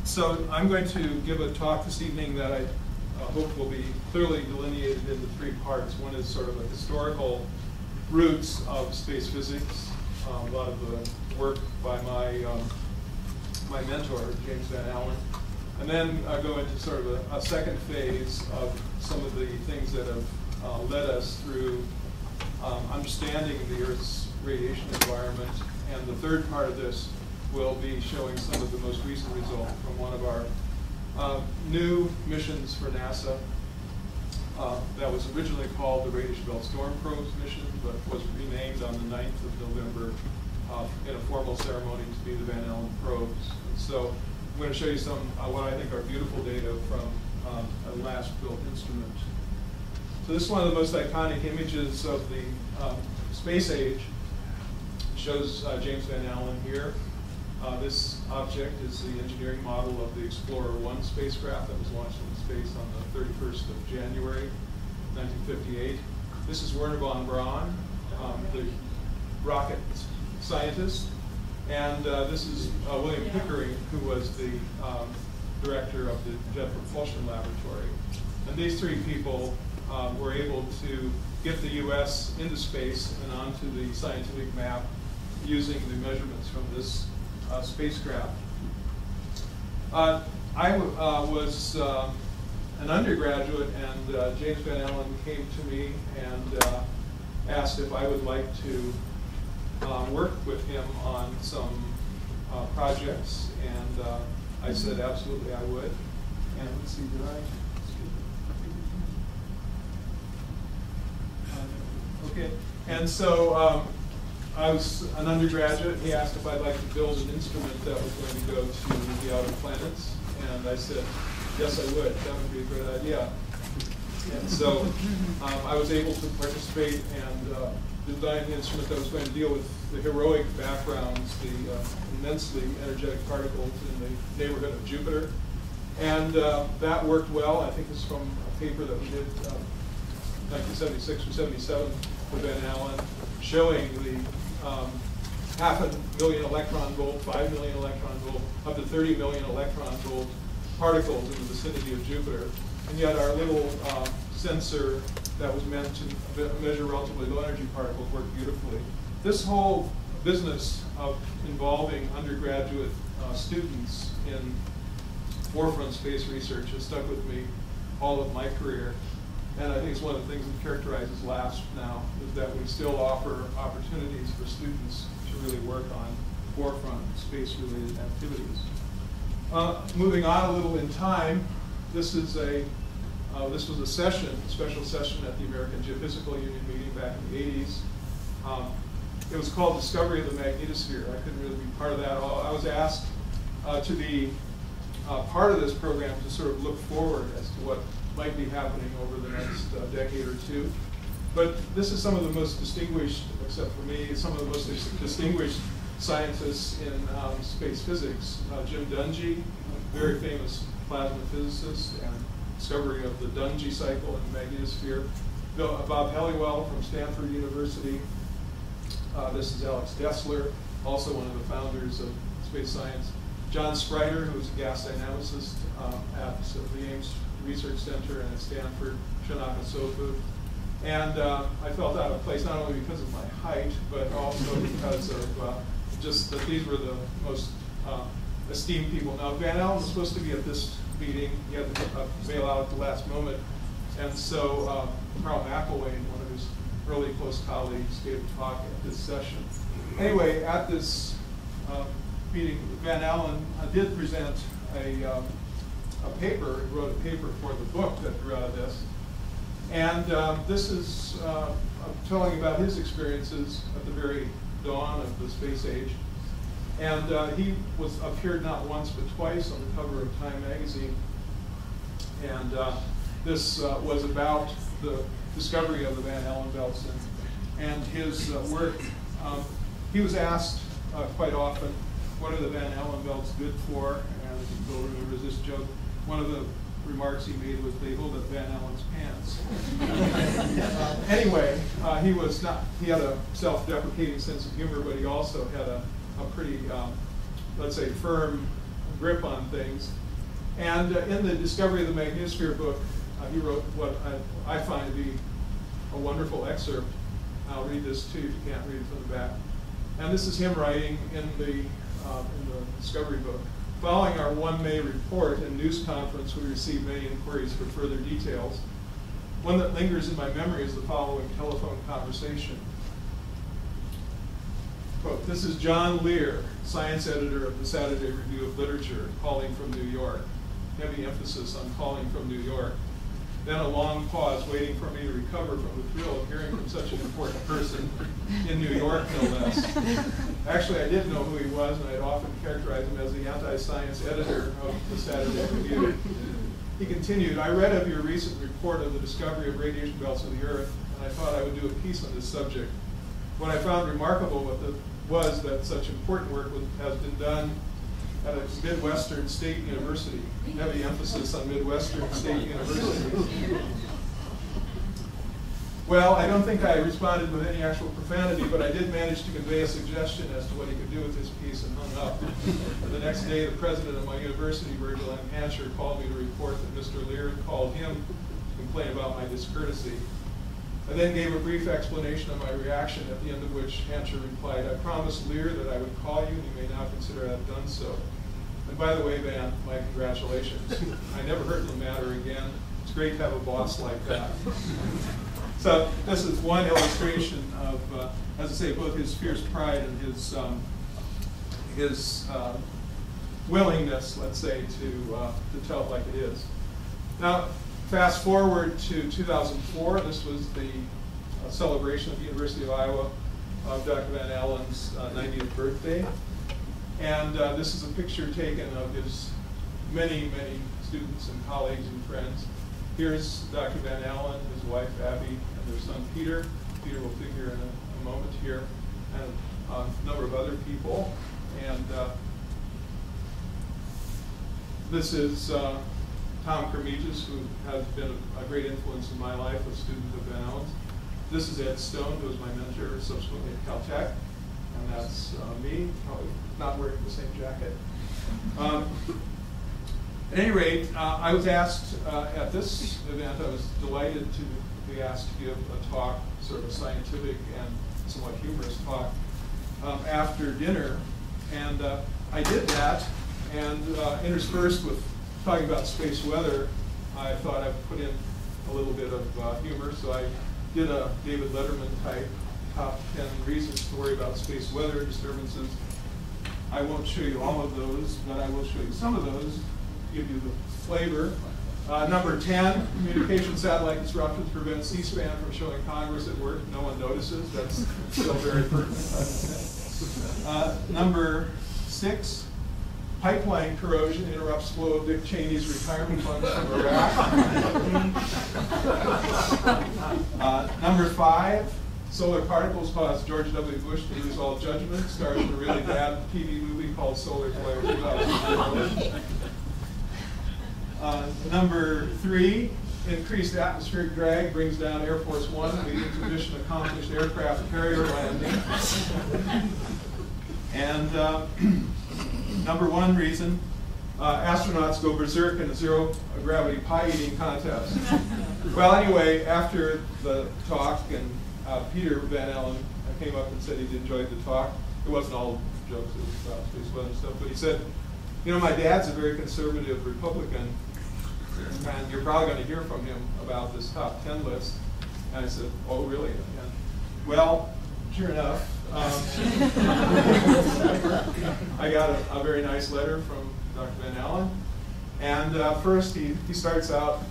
So I'm going to give a talk this evening that I hope will be clearly delineated into three parts. One is sort of the historical roots of space physics, a lot of the work by my mentor, James Van Allen. And then I'll go into sort of a second phase of some of the things that have led us through understanding the Earth's radiation environment. And the third part of this will be showing some of the most recent results from one of our new missions for NASA that was originally called the Radiation Belt Storm Probes mission, but was renamed on the 9th of November in a formal ceremony to be the Van Allen probes. And so I'm going to show you some what I think are beautiful data from a LASP built instrument. So this is one of the most iconic images of the space age. It shows James Van Allen here. This object is the engineering model of the Explorer 1 spacecraft that was launched into space on the 31st of January, 1958. This is Wernher von Braun, the rocket scientist. And this is William Pickering, who was the director of the Jet Propulsion Laboratory. And these three people were able to get the US into space and onto the scientific map using the measurements from this spacecraft. I was an undergraduate, and James Van Allen came to me and asked if I would like to work with him on some projects, and I said absolutely I would. And let's see, did I? Okay, and so I was an undergraduate. He asked if I'd like to build an instrument that was going to go to the outer planets, and I said, yes, I would. That would be a great idea. And so I was able to participate and design an instrument that was going to deal with the heroic backgrounds, the immensely energetic particles in the neighborhood of Jupiter. And that worked well. I think this is from a paper that we did 1976 or 77 with Van Allen, showing the 500,000 electron volt, 5 million electron volt, up to 30 million electron volt particles in the vicinity of Jupiter. And yet our little sensor that was meant to measure relatively low energy particles worked beautifully. This whole business of involving undergraduate students in forefront space research has stuck with me all of my career. And I think it's one of the things that characterizes LASP now, is that we still offer opportunities for students to really work on forefront space-related activities. Moving on a little in time, this was a session, a special session at the American Geophysical Union meeting back in the 80s. It was called Discovery of the Magnetosphere. I couldn't really be part of that at all. I was asked to be part of this program to sort of look forward as to what might be happening over the next decade or two. But this is some of the most distinguished, except for me, some of the most distinguished scientists in space physics. Jim Dungy, a very famous plasma physicist and discovery of the Dungy cycle in the magnetosphere. Bob Helliwell from Stanford University. This is Alex Dessler, also one of the founders of space science. John Sprider, who was a gas dynamicist at the Ames Research Center and at Stanford, Shanaka Sofu. And I felt out of place not only because of my height, but also because of just that these were the most esteemed people. Now, Van Allen was supposed to be at this meeting. He had to bail out at the last moment. And so Carl McElwain, one of his early close colleagues, gave a talk at this session. Anyway, at this meeting, Van Allen did present a paper, he wrote a paper for the book that grew out of this. And this is telling about his experiences at the very dawn of the space age. And he appeared not once but twice on the cover of Time magazine. And this was about the discovery of the Van Allen belts and his work. He was asked quite often, what are the Van Allen belts good for? And if you will remember this joke, one of the remarks he made was they hold up Van Allen's pants. Anyway, he had a self-deprecating sense of humor, but he also had a pretty, let's say, firm grip on things. And in the Discovery of the Magnetosphere book, he wrote what I find to be a wonderful excerpt. I'll read this to you if you can't read it from the back. And this is him writing in the Discovery book. Following our 1 May report and news conference, we received many inquiries for further details. One that lingers in my memory is the following telephone conversation. Quote, "This is John Lear, science editor of the Saturday Review of Literature, calling from New York." Heavy emphasis on calling from New York. Then a long pause, waiting for me to recover from the thrill of hearing from such an important person in New York, no less. Actually, I did know who he was, and I'd often characterized him as the anti-science editor of the Saturday Review. He continued, "I read of your recent report of the discovery of radiation belts of the Earth, and I thought I would do a piece on this subject. What I found remarkable was that such important work has been done at a Midwestern State University." Heavy emphasis on Midwestern State University. Well, I don't think I responded with any actual profanity, but I did manage to convey a suggestion as to what he could do with his piece and hung up. The next day, the president of my university, Virgil M. Hancher, called me to report that Mr. Lear had called him to complain about my discourtesy. I then gave a brief explanation of my reaction, at the end of which Hancher replied, "I promised Lear that I would call you, and you may now consider I have done so. And by the way, Van, my congratulations. I never heard the matter again. It's great to have a boss like that." So this is one illustration of, as I say, both his fierce pride and his willingness, let's say, to tell it like it is. Now, fast forward to 2004. This was the celebration at the University of Iowa of Dr. Van Allen's 90th birthday. And this is a picture taken of his many, many students and colleagues and friends. Here's Dr. Van Allen, his wife Abby, and their son Peter. Peter will figure in a moment here, and a number of other people. And this is Tom Kermegis, who has been a great influence in my life, a student of Van Allen's. This is Ed Stone, who was my mentor subsequently at Caltech. And that's me, probably not wearing the same jacket. At any rate, I was asked at this event, I was delighted to be asked to give a talk, sort of a scientific and somewhat humorous talk, after dinner. And I did that, and interspersed with talking about space weather, I thought I'd put in a little bit of humor. So I did a David Letterman type top 10 reasons to worry about space weather disturbances. I won't show you all of those, but I will show you some of those, give you the flavor. Number 10, communication satellite disruptions prevent C-SPAN from showing Congress at work. No one notices. That's still very pertinent. Number 6, pipeline corrosion interrupts flow of Dick Cheney's retirement funds from Iraq. Number 5, solar particles caused George W. Bush to lose all judgment. Stars in a really bad TV movie called Solar Flare 2004. Number 3, increased atmospheric drag brings down Air Force One, leading to mission-accomplished aircraft carrier landing. And number 1 reason, astronauts go berserk in a zero-gravity pie-eating contest. Well, anyway, after the talk, and Peter Van Allen came up and said he'd enjoyed the talk. It wasn't all jokes, it was about space weather and stuff, but he said, you know, my dad's a very conservative Republican, and you're probably going to hear from him about this top 10 list. And I said, oh, really? And, well, sure enough, I got a very nice letter from Dr. Van Allen. And first, he starts out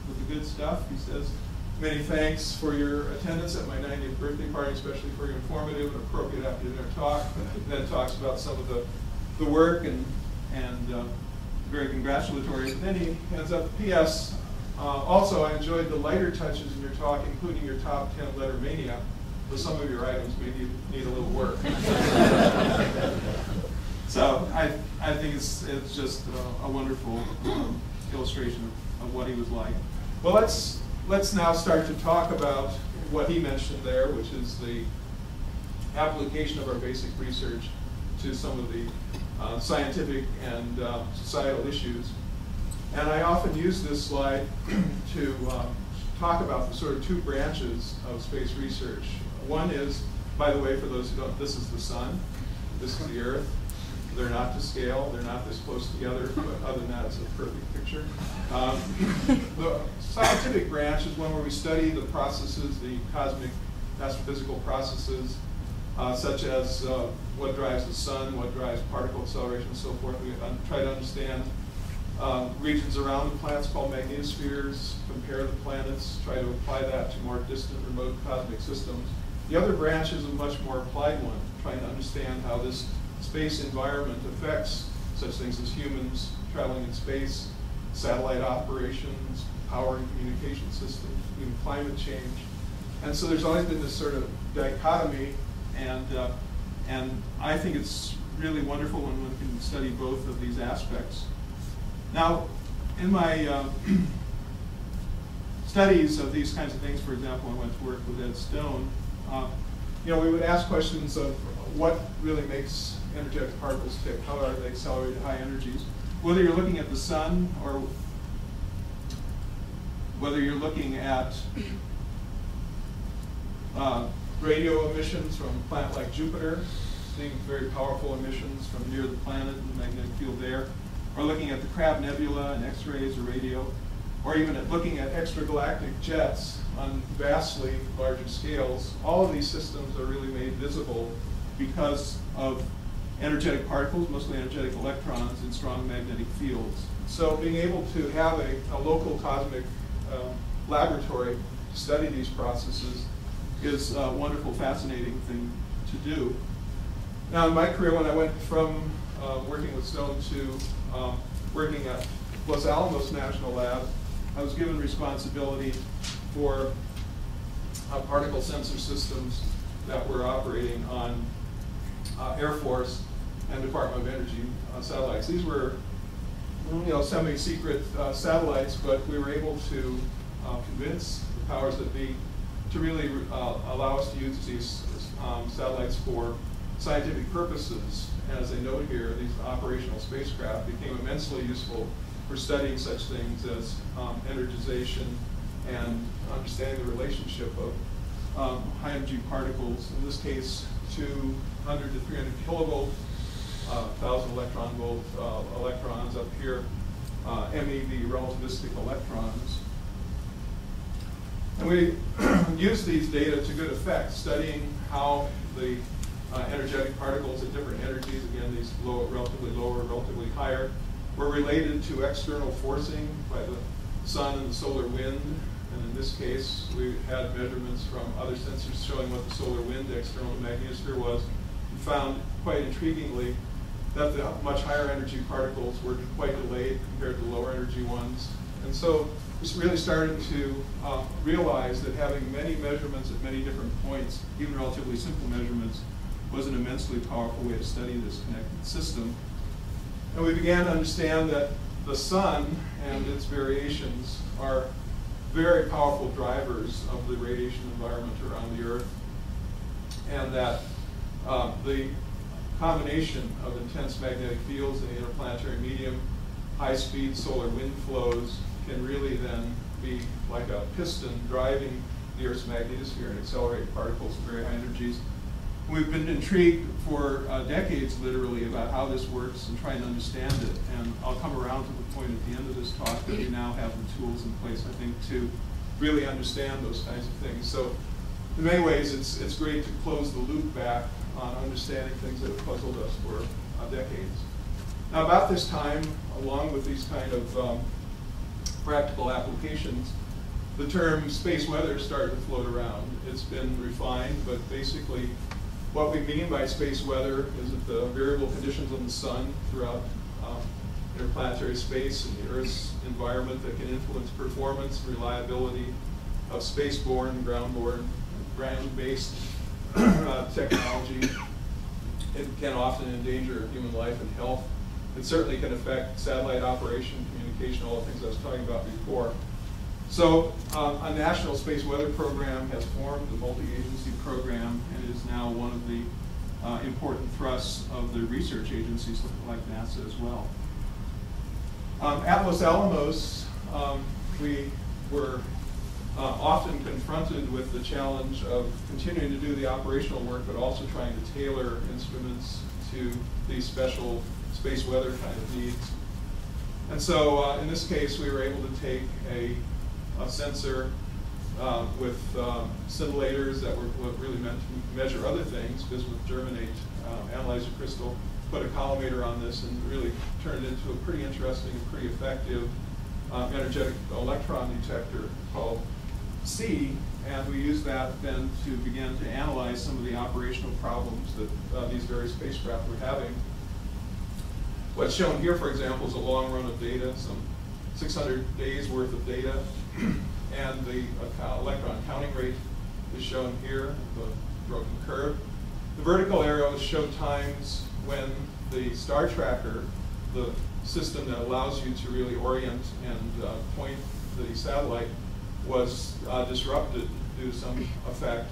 with the good stuff. He says, many thanks for your attendance at my 90th birthday party, especially for your informative and appropriate after dinner talk. And then talks about some of the work and very congratulatory. And then he ends up, P.S. Also, I enjoyed the lighter touches in your talk, including your top 10 letter mania. But some of your items may need a little work. So I think it's just a wonderful illustration of what he was like. Well, let's now start to talk about what he mentioned there, which is the application of our basic research to some of the scientific and societal issues. And I often use this slide to talk about the sort of two branches of space research. One is, by the way, for those who don't, this is the sun, this is the Earth. They're not to scale, they're not this close together, but other than that, it's a perfect picture. The scientific branch is one where we study the processes, the cosmic astrophysical processes, such as what drives the sun, what drives particle acceleration, and so forth. We try to understand regions around the planets called magnetospheres, compare the planets, try to apply that to more distant, remote cosmic systems. The other branch is a much more applied one, trying to understand how this space environment affects such things as humans traveling in space, satellite operations, power and communication systems, even climate change. And so there's always been this sort of dichotomy, and I think it's really wonderful when one can study both of these aspects. Now, in my studies of these kinds of things, for example, I went to work with Ed Stone, we would ask questions of what really makes energetic particles tick, how are they accelerated at high energies. Whether you're looking at the sun or whether you're looking at radio emissions from a planet like Jupiter, seeing very powerful emissions from near the planet and the magnetic field there, or looking at the Crab Nebula and X-rays or radio, or even at looking at extragalactic jets on vastly larger scales, all of these systems are really made visible because of energetic particles, mostly energetic electrons, in strong magnetic fields. So being able to have a local cosmic laboratory to study these processes is a wonderful, fascinating thing to do. Now, in my career, when I went from working with Stone to working at Los Alamos National Lab, I was given responsibility for particle sensor systems that were operating on Air Force and Department of Energy satellites. These were, semi-secret satellites, but we were able to convince the powers that be to really allow us to use these satellites for scientific purposes. As they note here, these operational spacecraft became immensely useful for studying such things as energization and understanding the relationship of high energy particles, in this case 200 to 300 kilovolt, 1,000 electron volt electrons up here, MEV relativistic electrons. And we use these data to good effect, studying how the energetic particles at different energies, again these relatively lower, relatively higher, were related to external forcing by the sun and the solar wind. And in this case, we had measurements from other sensors showing what the solar wind external to the magnetosphere was, and found quite intriguingly that the much higher energy particles were quite delayed compared to the lower energy ones. And so we really started to realize that having many measurements at many different points, even relatively simple measurements, was an immensely powerful way to study this connected system. And we began to understand that the sun and its variations are very powerful drivers of the radiation environment around the Earth, and that the combination of intense magnetic fields in the interplanetary medium, high-speed solar wind flows, can really then be like a piston driving the Earth's magnetosphere and accelerate particles at very high energies. We've been intrigued for decades, literally, about how this works and trying to understand it. And I'll come around to the point at the end of this talk that we now have the tools in place, I think, to really understand those kinds of things. So in many ways, it's great to close the loop back on understanding things that have puzzled us for decades. Now, about this time, along with these kind of practical applications, the term space weather started to float around. It's been refined, but basically what we mean by space weather is that the variable conditions on the sun throughout interplanetary space and the Earth's environment that can influence performance, reliability of spaceborne, ground-borne, ground-based technology. It can often endanger human life and health. It certainly can affect satellite operation, communication, all the things I was talking about before. So a National Space Weather Program has formed, a multi-agency program, and is now one of the important thrusts of the research agencies like NASA as well. At Los Alamos, we were often confronted with the challenge of continuing to do the operational work, but also trying to tailor instruments to these special space weather kind of needs. And so in this case, we were able to take a sensor with scintillators that were really meant to measure other things, bismuth germanate analyzer crystal, put a collimator on this and really turned it into a pretty interesting and pretty effective energetic electron detector called C, and we used that then to begin to analyze some of the operational problems that these various spacecraft were having. What's shown here, for example, is a long run of data, some 600 days worth of data, and the electron counting rate is shown here, the broken curve. The vertical arrows show times when the star tracker, the system that allows you to really orient and point the satellite, was disrupted due to some effect.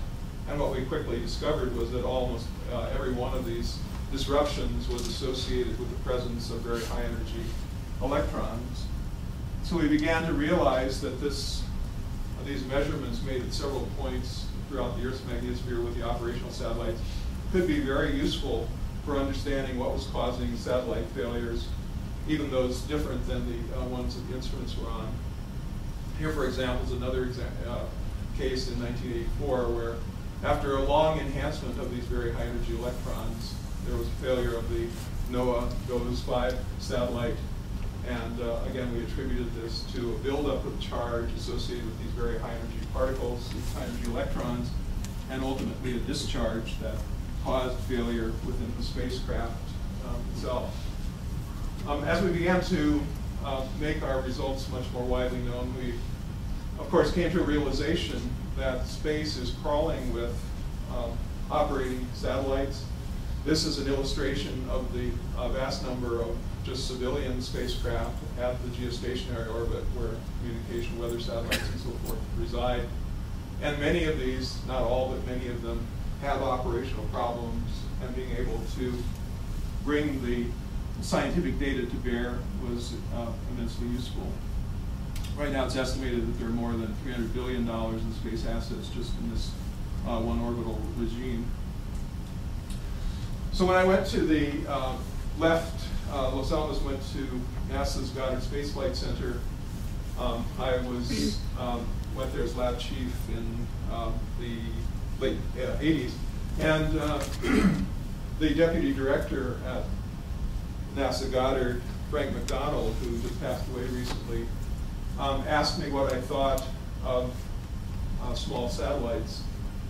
And what we quickly discovered was that almost every one of these disruptions was associated with the presence of very high energy electrons. So we began to realize that these measurements made at several points throughout the Earth's magnetosphere with the operational satellites could be very useful for understanding what was causing satellite failures, even those different than the ones that the instruments were on. Here, for example, is another case in 1984 where, after a long enhancement of these very high energy electrons, there was a failure of the NOAA GOES 5 satellite. And again, we attributed this to a buildup of charge associated with these very high energy particles, these high energy electrons, and ultimately a discharge that caused failure within the spacecraft itself. As we began to make our results much more widely known, we, of course, came to a realization that space is crawling with operating satellites. This is an illustration of the vast number of just civilian spacecraft at the geostationary orbit where communication, weather satellites, and so forth reside. And many of these, not all, but many of them, have operational problems, and being able to bring the scientific data to bear was immensely useful. Right now it's estimated that there are more than $300 billion in space assets just in this one orbital regime. So when I went to the Los Alamos went to NASA's Goddard Space Flight Center, I was went there as lab chief in the late 80s, and the deputy director at NASA Goddard, Frank McDonald, who just passed away recently, asked me what I thought of small satellites.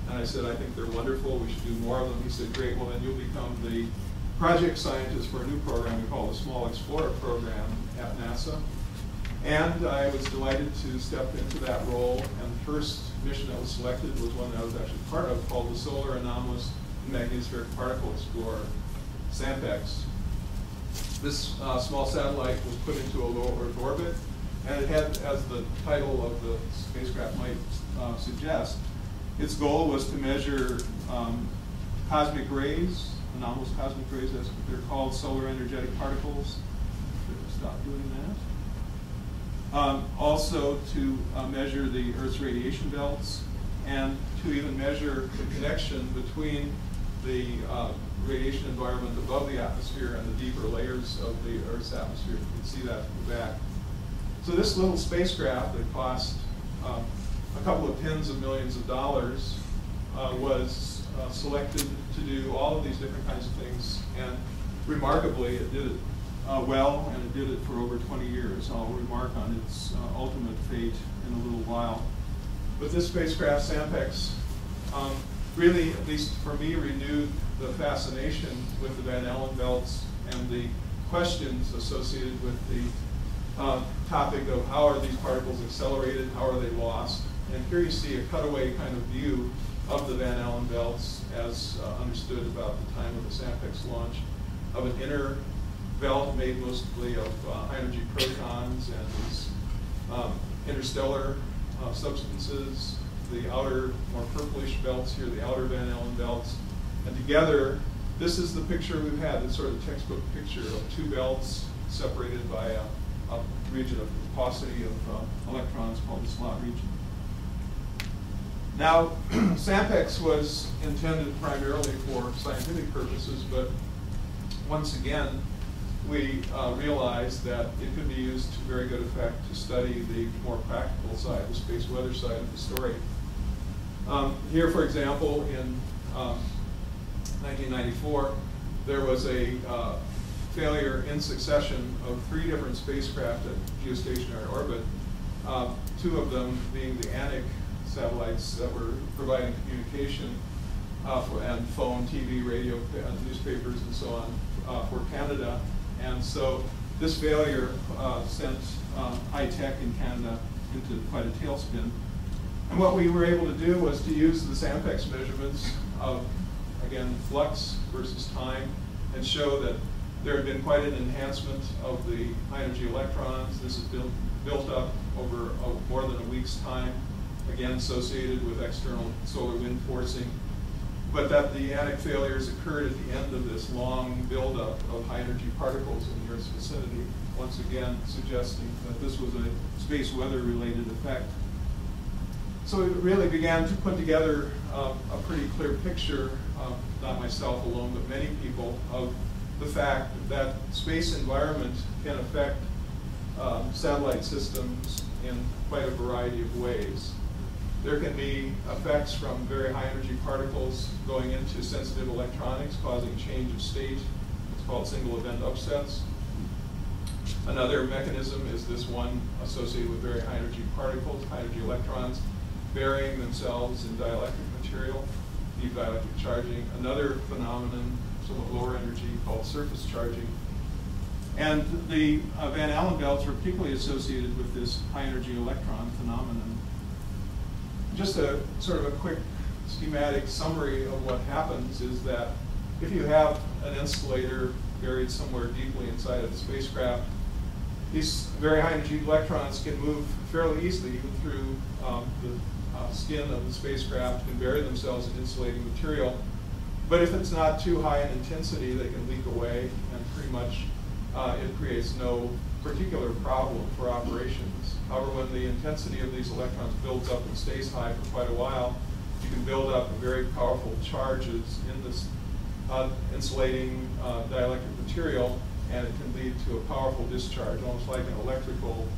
And I said, I think they're wonderful, we should do more of them. He said, great, well then you'll become the project scientist for a new program we call the Small Explorer Program at NASA. And I was delighted to step into that role, and the first mission that was selected was one that I was actually part of, called the Solar Anomalous Magnetospheric Particle Explorer, SAMPEX. This small satellite was put into a low Earth orbit, and it had, as the title of the spacecraft might suggest, its goal was to measure cosmic rays, anomalous cosmic rays, as they're called, solar energetic particles. Stop doing that. Also to measure the Earth's radiation belts, and to even measure the connection between the radiation environment above the atmosphere and the deeper layers of the Earth's atmosphere. You can see that from the back. So this little spacecraft that cost a couple of tens of millions of dollars was selected to do all of these different kinds of things, and remarkably it did it well, and it did it for over 20 years. I'll remark on its ultimate fate in a little while. But this spacecraft, SAMPEX, really, at least for me, renewed the fascination with the Van Allen belts and the questions associated with the topic of how are these particles accelerated, how are they lost. And here you see a cutaway kind of view of the Van Allen belts as understood about the time of the SAMPEX launch, of an inner belt made mostly of high-energy protons and these interstellar substances, the outer, more purplish belts here, the outer Van Allen belts, and together This is the picture we've had, the sort of textbook picture of two belts separated by a region of paucity of electrons called the slot region. Now, SAMPEX was intended primarily for scientific purposes, but once again, we realized that it could be used to very good effect to study the more practical side, the space weather side of the story. Here, for example, in 1994, there was a failure in succession of 3 different spacecraft at geostationary orbit, 2 of them being the ANIC satellites that were providing communication and phone, TV, radio, newspapers, and so on for Canada. And so this failure sent high tech in Canada into quite a tailspin. And what we were able to do was to use the SAMPEX measurements of, again, flux versus time, and show that there had been quite an enhancement of the high energy electrons. This is built up over more than a week's time, again associated with external solar wind forcing, but that the ANIC failures occurred at the end of this long buildup of high energy particles in the Earth's vicinity, once again suggesting that this was a space weather related effect. So we really began to put together a pretty clear picture, not myself alone, but many people, of the fact that space environment can affect satellite systems in quite a variety of ways. There can be effects from very high energy particles going into sensitive electronics, causing change of state. It's called single event upsets. Another mechanism is this one associated with very high energy particles, high energy electrons, burying themselves in dielectric material, deep dielectric charging. Another phenomenon, somewhat lower energy, called surface charging. And the Van Allen belts were particularly associated with this high energy electron phenomenon. Just a sort of a quick schematic summary of what happens is that if you have an insulator buried somewhere deeply inside of the spacecraft, these very high energy electrons can move fairly easily even through the skin of the spacecraft, can bury themselves in insulating material. But if it's not too high in intensity, they can leak away, and pretty much it creates no particular problem for operations. However, when the intensity of these electrons builds up and stays high for quite a while, you can build up very powerful charges in this insulating dielectric material, and it can lead to a powerful discharge, almost like an electrical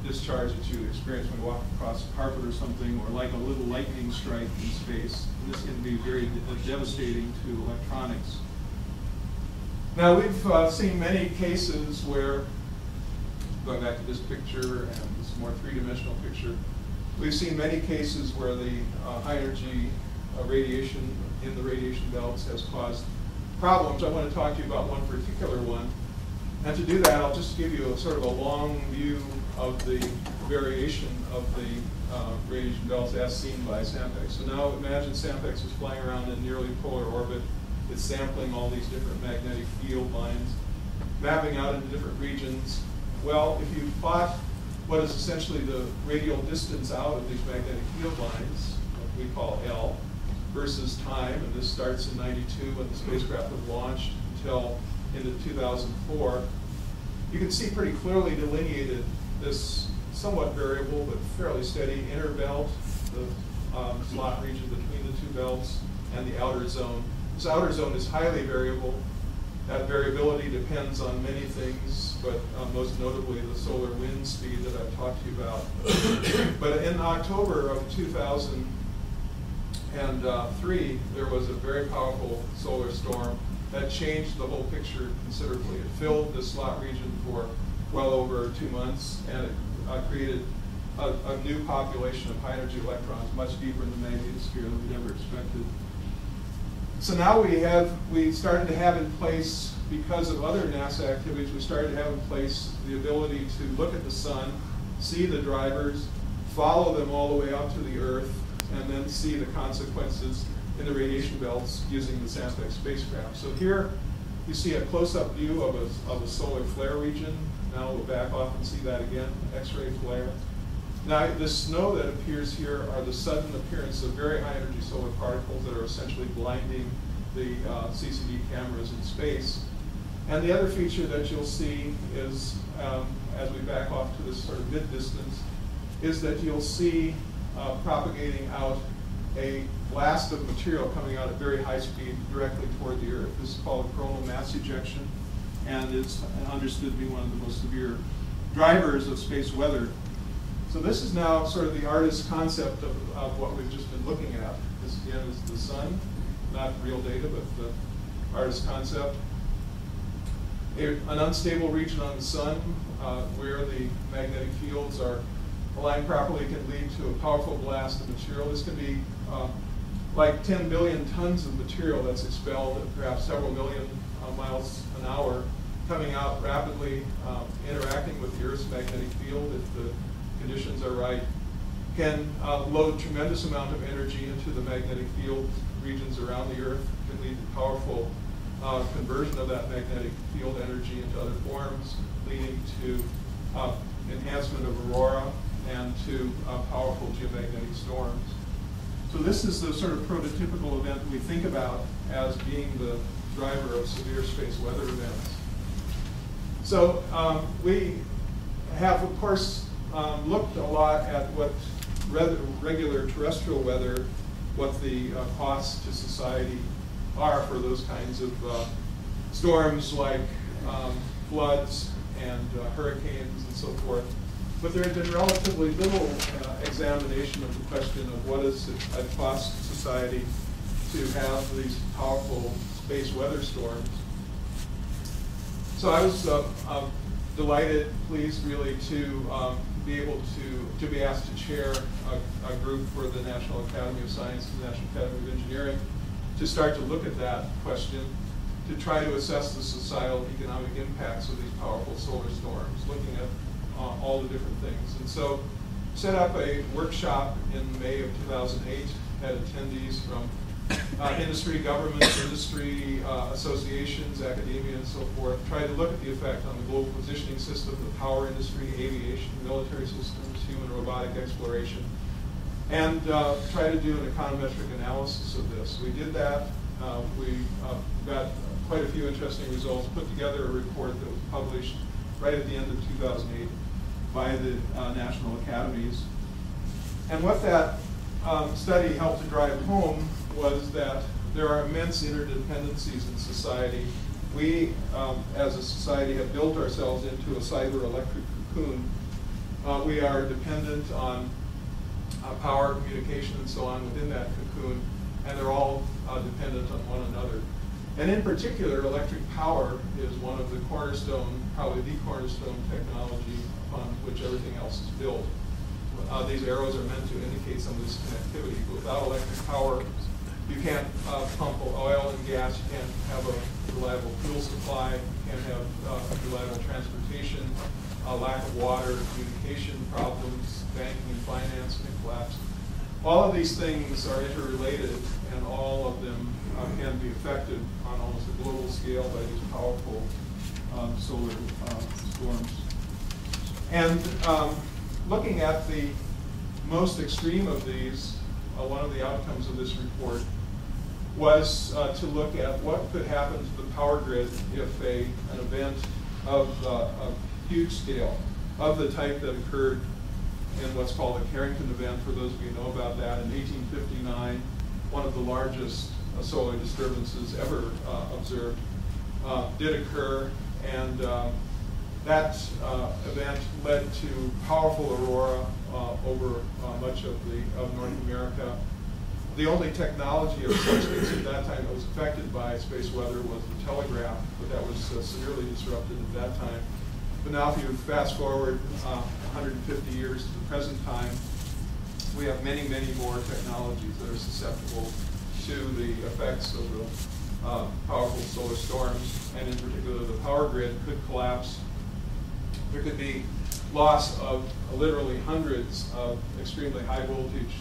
discharge that you experience when you walk across a carpet or something, or like a little lightning strike in space. And this can be very devastating to electronics. Now, we've seen many cases where, going back to this picture and this more three-dimensional picture, we've seen many cases where the high energy radiation in the radiation belts has caused problems. I want to talk to you about one particular one. And to do that, I'll just give you a sort of a long view of the variation of the radiation belts as seen by SAMPEX. So now imagine SAMPEX is flying around in nearly polar orbit. It's sampling all these different magnetic field lines, mapping out into different regions. Well, if you plot what is essentially the radial distance out of these magnetic field lines, what we call L, versus time, and this starts in '92 when the spacecraft was launched until into 2004, you can see pretty clearly delineated this somewhat variable but fairly steady inner belt, the slot region between the two belts, and the outer zone. This outer zone is highly variable. That variability depends on many things, but most notably the solar wind speed that I've talked to you about. But in October of 2003, there was a very powerful solar storm that changed the whole picture considerably. It filled the slot region for well over 2 months, and it created a new population of high energy electrons much deeper in the magnetosphere than we'd ever expected. So now we started to have in place, because of other NASA activities, we started to have in place the ability to look at the sun, see the drivers, follow them all the way out to the Earth, and then see the consequences in the radiation belts using the SAMPEX spacecraft. So here you see a close-up view of a solar flare region. Now we'll back off and see that again, X-ray flare. Now the snow that appears here are the sudden appearance of very high energy solar particles that are essentially blinding the CCD cameras in space. And the other feature that you'll see is, as we back off to this sort of mid-distance, is that you'll see propagating out a blast of material coming out at very high speed directly toward the Earth. This is called coronal mass ejection, and is understood to be one of the most severe drivers of space weather. So this is now sort of the artist's concept of what we've just been looking at. This again is the sun, not real data, but the artist's concept. An unstable region on the sun where the magnetic fields are aligned properly can lead to a powerful blast of material. This can be like 10 billion tons of material that's expelled at perhaps several million miles an hour, coming out rapidly, interacting with the Earth's magnetic field if the conditions are right, can load tremendous amount of energy into the magnetic field regions around the Earth, can lead to powerful conversion of that magnetic field energy into other forms, leading to enhancement of aurora and to powerful geomagnetic storms. So this is the sort of prototypical event we think about as being the driver of severe space weather events. So we have, of course, looked a lot at what regular terrestrial weather, what the costs to society are for those kinds of storms like floods and hurricanes and so forth. But there had been relatively little examination of the question of what does it cost society to have these powerful space weather storms. So I was delighted, pleased really to be able to be asked to chair a group for the National Academy of Science and the National Academy of Engineering to start to look at that question, to try to assess the societal economic impacts of these powerful solar storms, looking at all the different things. And so set up a workshop in May of 2008, had attendees from industry, government, industry, associations, academia, and so forth, tried to look at the effect on the global positioning system, the power industry, aviation, military systems, human robotic exploration, and try to do an econometric analysis of this. We did that. We got quite a few interesting results, put together a report that was published right at the end of 2008 by the National Academies. And what that study helped to drive home was that there are immense interdependencies in society. We, as a society, have built ourselves into a cyber-electric cocoon. We are dependent on power, communication, and so on within that cocoon, and they're all dependent on one another. And in particular, electric power is one of the cornerstone, probably the cornerstone technology upon which everything else is built. These arrows are meant to indicate some of this connectivity. But without electric power, you can't pump oil and gas, you can't have a reliable fuel supply, you can't have reliable transportation, lack of water, communication problems, banking and finance can collapse. All of these things are interrelated, and all of them can be affected on almost a global scale by these powerful solar storms. And looking at the most extreme of these, one of the outcomes of this report was to look at what could happen to the power grid if an event of huge scale, of the type that occurred in what's called the Carrington event, for those of you who know about that, in 1859, one of the largest solar disturbances ever observed, did occur, and that event led to powerful aurora over much of North America. The only technology of substance at that time that was affected by space weather was the telegraph, but that was severely disrupted at that time. But now if you fast forward 150 years to the present time, we have many, many more technologies that are susceptible to the effects of the powerful solar storms, and in particular the power grid could collapse. There could be loss of literally hundreds of extremely high voltage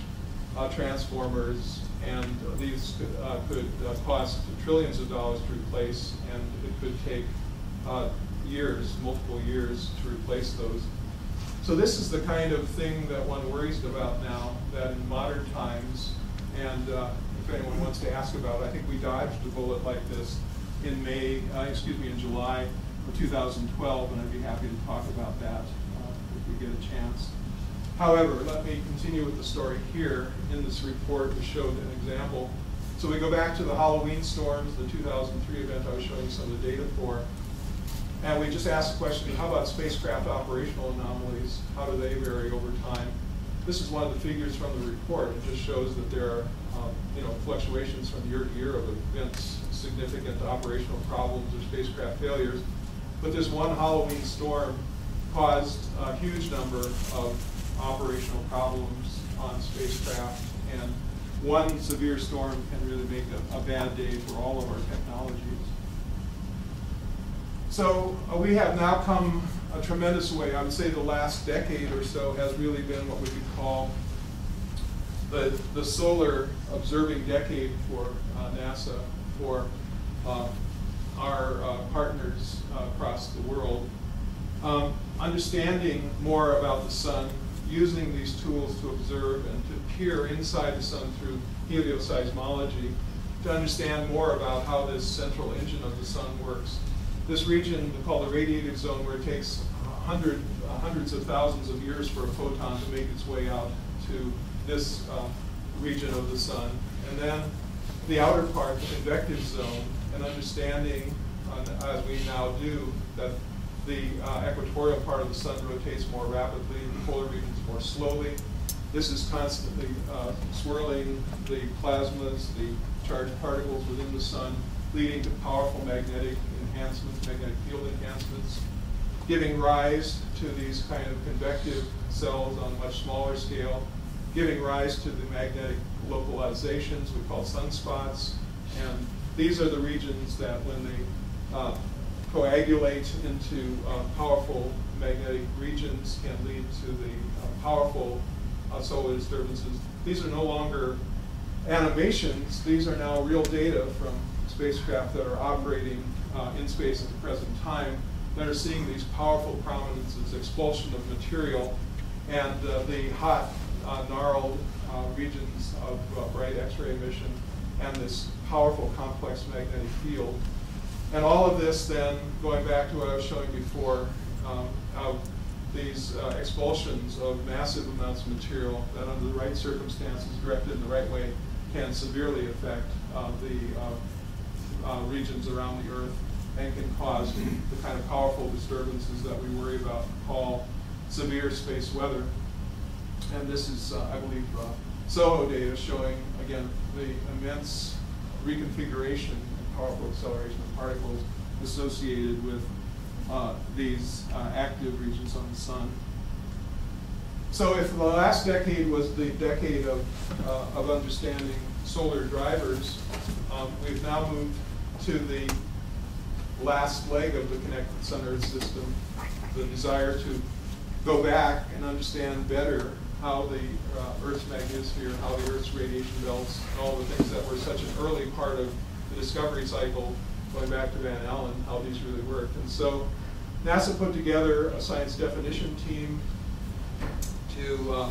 transformers, and these could cost trillions of dollars to replace, and it could take years, multiple years, to replace those. So this is the kind of thing that one worries about now, that in modern times, and if anyone wants to ask about. I think we dodged a bullet like this in in July of 2012, and I'd be happy to talk about that if we get a chance. However, let me continue with the story here. In this report, we showed an example. So we go back to the Halloween storms, the 2003 event I was showing some of the data for. And we just asked the question, how about spacecraft operational anomalies? How do they vary over time? This is one of the figures from the report. It just shows that there are fluctuations from year to year of events, significant operational problems or spacecraft failures. But this one Halloween storm caused a huge number of operational problems on spacecraft, and one severe storm can really make a bad day for all of our technologies. So we have now come a tremendous way. I would say the last decade or so has really been what we could call the solar observing decade for NASA, for our partners across the world. Understanding more about the sun, using these tools to observe and to peer inside the sun through helioseismology to understand more about how this central engine of the sun works. This region called the radiative zone, where it takes hundreds of thousands of years for a photon to make its way out to this region of the sun. And then the outer part, the convective zone, and understanding, as we now do, that the equatorial part of the sun rotates more rapidly, the polar regions more slowly. This is constantly swirling the plasmas, the charged particles within the sun, leading to powerful magnetic enhancements, magnetic field enhancements, giving rise to these kind of convective cells on a much smaller scale, giving rise to the magnetic localizations we call sunspots. And these are the regions that when they coagulate into powerful magnetic regions can lead to the powerful solar disturbances. These are no longer animations. These are now real data from spacecraft that are operating in space at the present time that are seeing these powerful prominences, expulsion of material, and the hot, gnarled regions of bright X-ray emission, and this powerful complex magnetic field. And all of this then, going back to what I was showing before, of these expulsions of massive amounts of material that under the right circumstances, directed in the right way, can severely affect the regions around the Earth and can cause the kind of powerful disturbances that we worry about, call severe space weather. And this is, I believe, SOHO data showing, again, the immense reconfiguration and powerful acceleration of particles associated with these active regions on the sun. So if the last decade was the decade of understanding solar drivers, we've now moved to the last leg of the connected Sun-Earth system, the desire to go back and understand better how the Earth's magnetosphere, how the Earth's radiation belts, and all the things that were such an early part of the discovery cycle, going back to Van Allen, how these really worked. And so NASA put together a science definition team to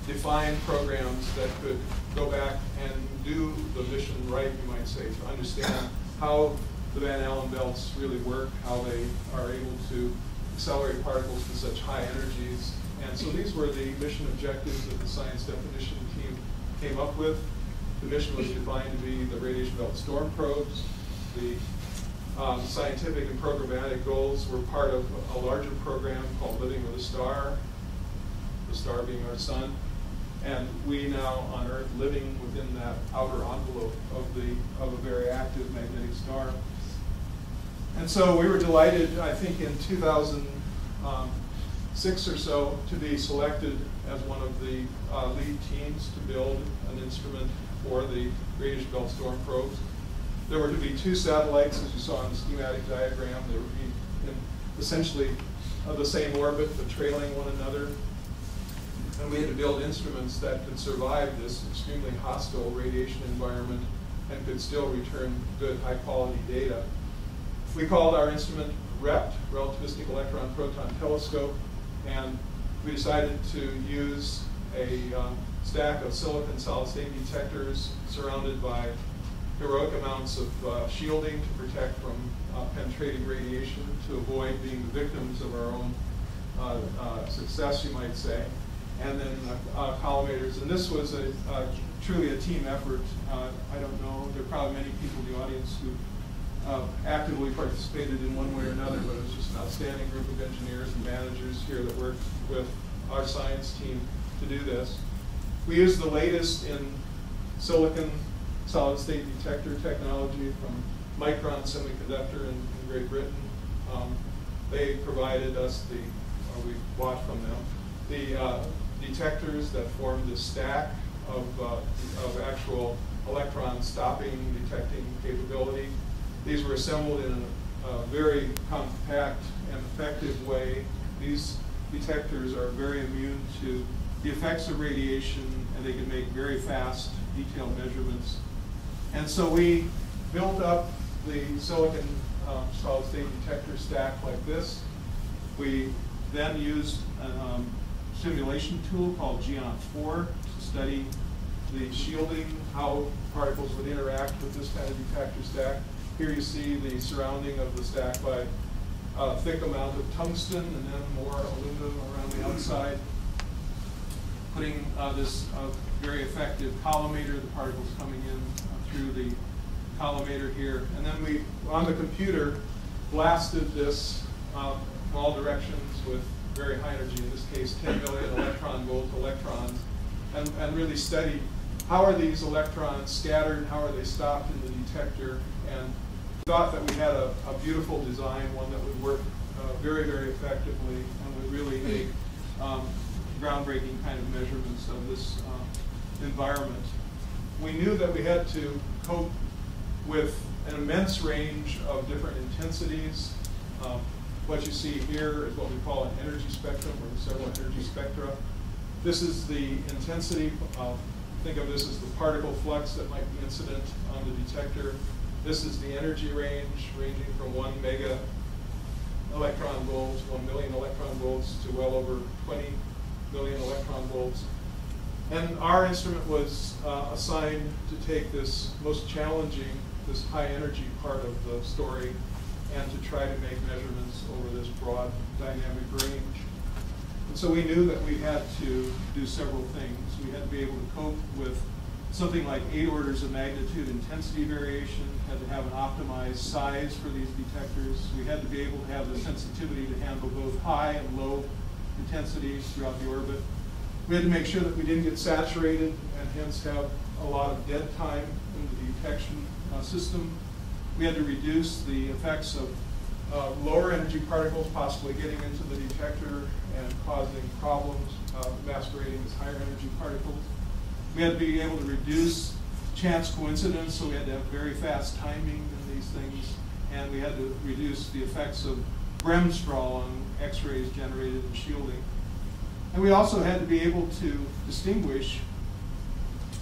define programs that could go back and do the mission right, you might say, to understand how the Van Allen belts really work, how they are able to accelerate particles to such high energies. And so these were the mission objectives that the science definition team came up with. The mission was defined to be the radiation belt storm probes. The scientific and programmatic goals were part of a larger program called Living with a Star, the star being our sun. And we now on Earth living within that outer envelope of a very active magnetic star. And so we were delighted, I think in 2006 or so, to be selected as one of the lead teams to build an instrument for the radiation belt storm probes. There were to be 2 satellites, as you saw in the schematic diagram. They would be in essentially the same orbit, but trailing one another. And we had to build instruments that could survive this extremely hostile radiation environment and could still return good, high-quality data. We called our instrument REPT, Relativistic Electron-Proton Telescope, and we decided to use a stack of silicon solid-state detectors surrounded by heroic amounts of shielding to protect from penetrating radiation, to avoid being the victims of our own success, you might say. And then collimators. And this was truly a team effort. I don't know, there are probably many people in the audience who actively participated in one way or another, but it was just an outstanding group of engineers and managers here that worked with our science team to do this. We used the latest in silicon solid-state detector technology from Micron Semiconductor in Great Britain. They provided us we bought from them, the detectors that formed the stack of actual electron stopping, detecting capability. These were assembled in a very compact and effective way. These detectors are very immune to the effects of radiation, and they can make very fast, detailed measurements. And so we built up the silicon solid-state detector stack like this. We then used a simulation tool called Geont4 to study the shielding, how particles would interact with this kind of detector stack. Here you see the surrounding of the stack by a thick amount of tungsten and then more aluminum around the outside, putting this very effective collimator, the particles coming in through the collimator here. And then we, on the computer, blasted this from all directions with very high energy, in this case 10 million electron volt electrons, and really studied how are these electrons scattered, how are they stopped in the detector, and thought that we had a beautiful design, one that would work very, very effectively and would really make groundbreaking kind of measurements of this environment. We knew that we had to cope with an immense range of different intensities. What you see here is what we call an energy spectrum, or several energy spectra. This is the intensity. Think of this as the particle flux that might be incident on the detector. This is the energy range, ranging from 1 mega electron volts, 1 million electron volts, to well over 20 million electron volts. And our instrument was assigned to take this most challenging, this high energy part of the story, and to try to make measurements over this broad dynamic range. And so we knew that we had to do several things. We had to be able to cope with something like 8 orders of magnitude intensity variation, had to have an optimized size for these detectors. We had to be able to have the sensitivity to handle both high and low intensities throughout the orbit. We had to make sure that we didn't get saturated and hence have a lot of dead time in the detection system. We had to reduce the effects of lower energy particles possibly getting into the detector and causing problems masquerading as higher energy particles. We had to be able to reduce chance coincidence, so we had to have very fast timing in these things, and we had to reduce the effects of Bremsstrahl on X-rays generated in shielding. And we also had to be able to distinguish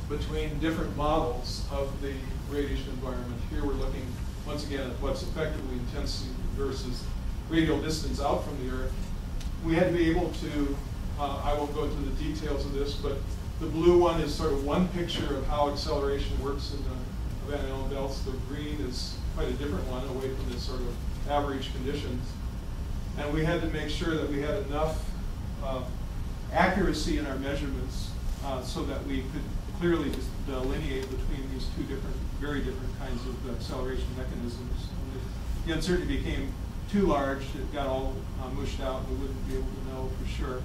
between different models of the radiation environment. Here we're looking, once again, at what's effectively intensity versus radial distance out from the Earth. We had to be able to, I won't go into the details of this, but the blue one is sort of one picture of how acceleration works in the Van Allen belts. The green is quite a different one, away from this sort of average conditions. And we had to make sure that we had enough accuracy in our measurements so that we could clearly delineate between these two different, very different kinds of acceleration mechanisms. And if the uncertainty became too large, it got all mushed out, and we wouldn't be able to know for sure.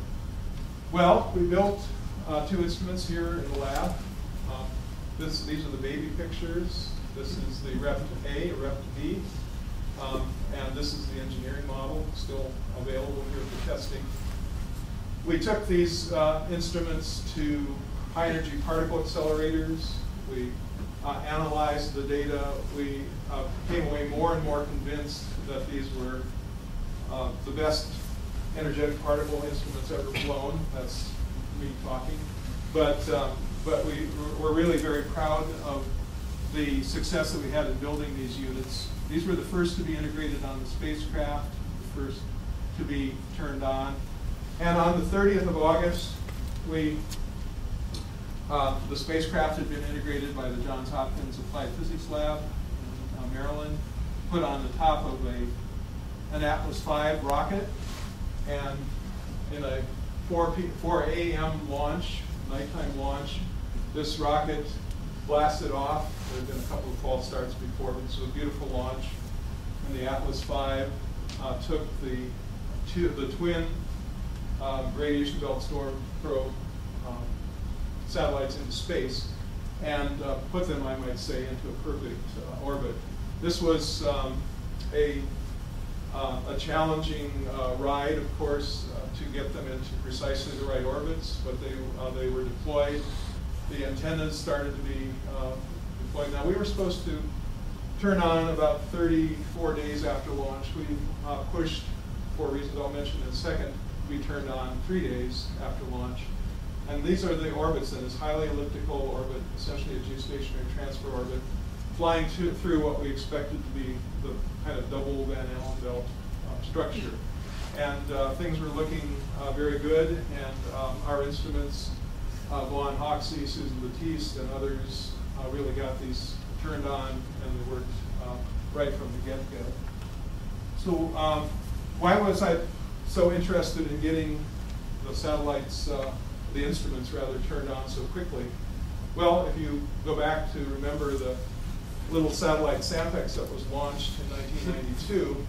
Well, we built 2 instruments here in the lab. These are the baby pictures. This is the REPT-A, REPT-B, and this is the engineering model, still available here for testing. We took these instruments to high energy particle accelerators. We analyzed the data. We came away more and more convinced that these were the best energetic particle instruments ever flown. That's me talking. But we're really very proud of the success that we had in building these units. These were the first to be integrated on the spacecraft, the first to be turned on. And on the 30th of August, we The spacecraft had been integrated by the Johns Hopkins Applied Physics Lab in Maryland, put on the top of an Atlas V rocket, and in a 4 a.m. launch, nighttime launch, this rocket blasted off. There had been a couple of false starts before, but this was a beautiful launch. And the Atlas V took the twin radiation belt storm probe satellites into space and put them, I might say, into a perfect orbit. This was a challenging ride, of course, to get them into precisely the right orbits, but they were deployed. The antennas started to be deployed. Now, we were supposed to turn on about 34 days after launch. We pushed, for reasons I'll mention in a second, we turned on 3 days after launch. And these are the orbits in this highly elliptical orbit, essentially a geostationary transfer orbit, flying through what we expected to be the kind of double Van Allen belt structure. And things were looking very good, and our instruments, Vaughn Hoxie, Susan Batiste, and others really got these turned on, and they worked right from the get-go. So why was I so interested in getting the satellites, the instruments rather, turned on so quickly? Well, if you go back to remember the little satellite SAMPEX that was launched in 1992,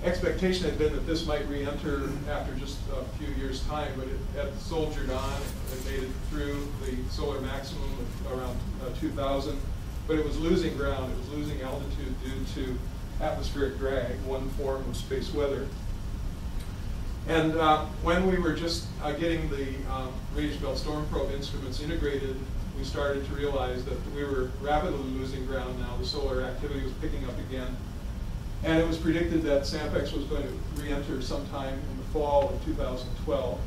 expectation had been that this might re-enter after just a few years' time, but it had soldiered on. It made it through the solar maximum of around 2000, but it was losing ground. It was losing altitude due to atmospheric drag, one form of space weather. And when we were just getting the radiation belt storm probe instruments integrated, we started to realize that we were rapidly losing ground now. The solar activity was picking up again. And it was predicted that SAMPEX was going to re-enter sometime in the fall of 2012.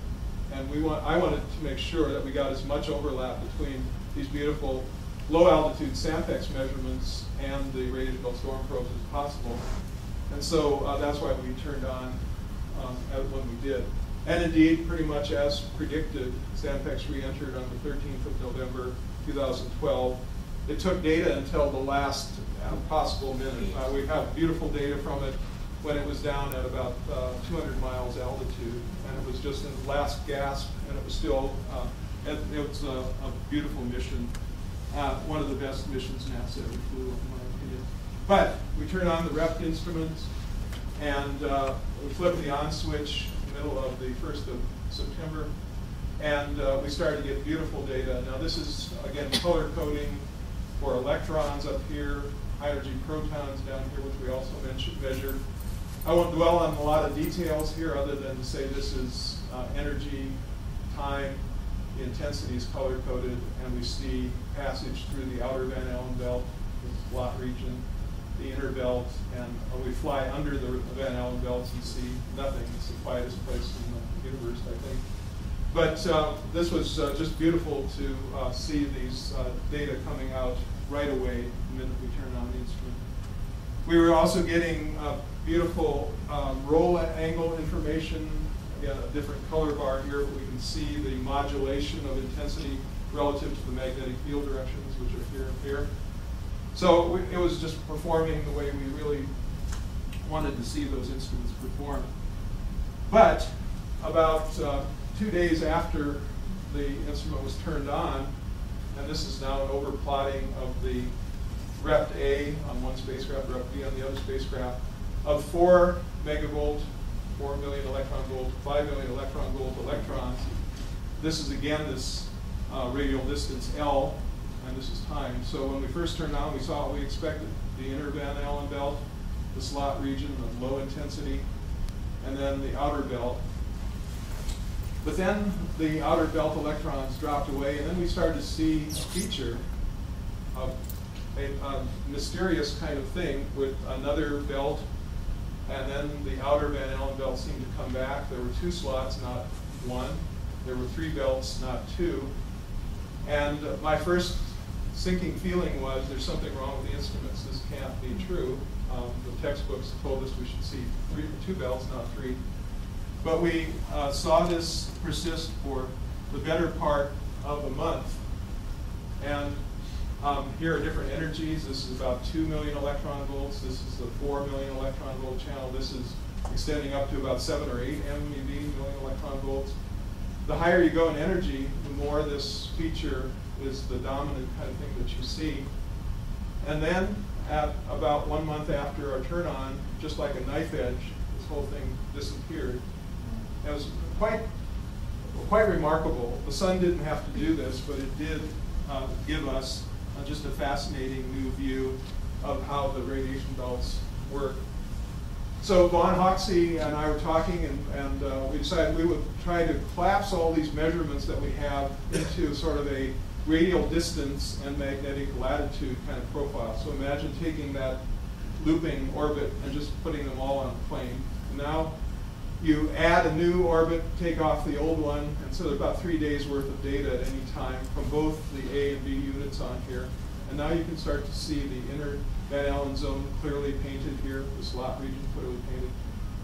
And I wanted to make sure that we got as much overlap between these beautiful low-altitude SAMPEX measurements and the radiation belt storm probes as possible. And so that's why we turned on when we did. And indeed, pretty much as predicted, SAMPEX re-entered on the 13th of November 2012. It took data until the last possible minute. We have beautiful data from it when it was down at about 200 miles altitude, and it was just in the last gasp, and it was still, it was a beautiful mission, one of the best missions NASA ever flew, in my opinion. But we turned on the REPT instruments, and we flipped the on switch in the middle of the 1st of September, and we started to get beautiful data. Now this is, again, color coding for electrons up here, hydrogen protons down here, which we also measure. I won't dwell on a lot of details here other than to say this is energy, time, the intensity is color coded, and we see passage through the outer Van Allen belt, the slot region, the inner belt, and we fly under the Van Allen belts and see nothing. It's the quietest place in the universe, I think. But this was just beautiful to see these data coming out right away the minute we turned on the instrument. We were also getting beautiful roll angle information. Again, a different color bar here, but we can see the modulation of intensity relative to the magnetic field directions, which are here and here. So it was just performing the way we really wanted to see those instruments perform. But about 2 days after the instrument was turned on, and this is now an overplotting of the REPT A on one spacecraft, REPT B on the other spacecraft, of 4 megavolt, 4 million electron volt, 5 million electron volt electrons. This is again this radial distance L, and this is time. So when we first turned on, we saw what we expected: the inner Van Allen belt, the slot region of low intensity, and then the outer belt. But then the outer belt electrons dropped away, and then we started to see a feature of a mysterious kind of thing with another belt, and then the outer Van Allen belt seemed to come back. There were 2 slots, not 1. There were 3 belts, not 2. And my first sinking feeling was there's something wrong with the instruments. This can't be true. The textbooks told us we should see 2 belts, not 3. But we saw this persist for the better part of a month. And here are different energies. This is about 2 million electron volts. This is the 4 million electron volt channel. This is extending up to about 7 or 8 MeV, million electron volts. The higher you go in energy, the more this feature is the dominant kind of thing that you see. And then at about 1 month after our turn on, just like a knife edge, this whole thing disappeared. It was quite remarkable. The sun didn't have to do this, but it did give us just a fascinating new view of how the radiation belts work. So Von Hoxie and I were talking, and we decided we would try to collapse all these measurements that we have into sort of a radial distance and magnetic latitude kind of profile. So imagine taking that looping orbit and just putting them all on a plane. And now you add a new orbit, take off the old one, and so there's about 3 days worth of data at any time from both the A and B units on here. And now you can start to see the inner Van Allen zone clearly painted here, the slot region clearly painted.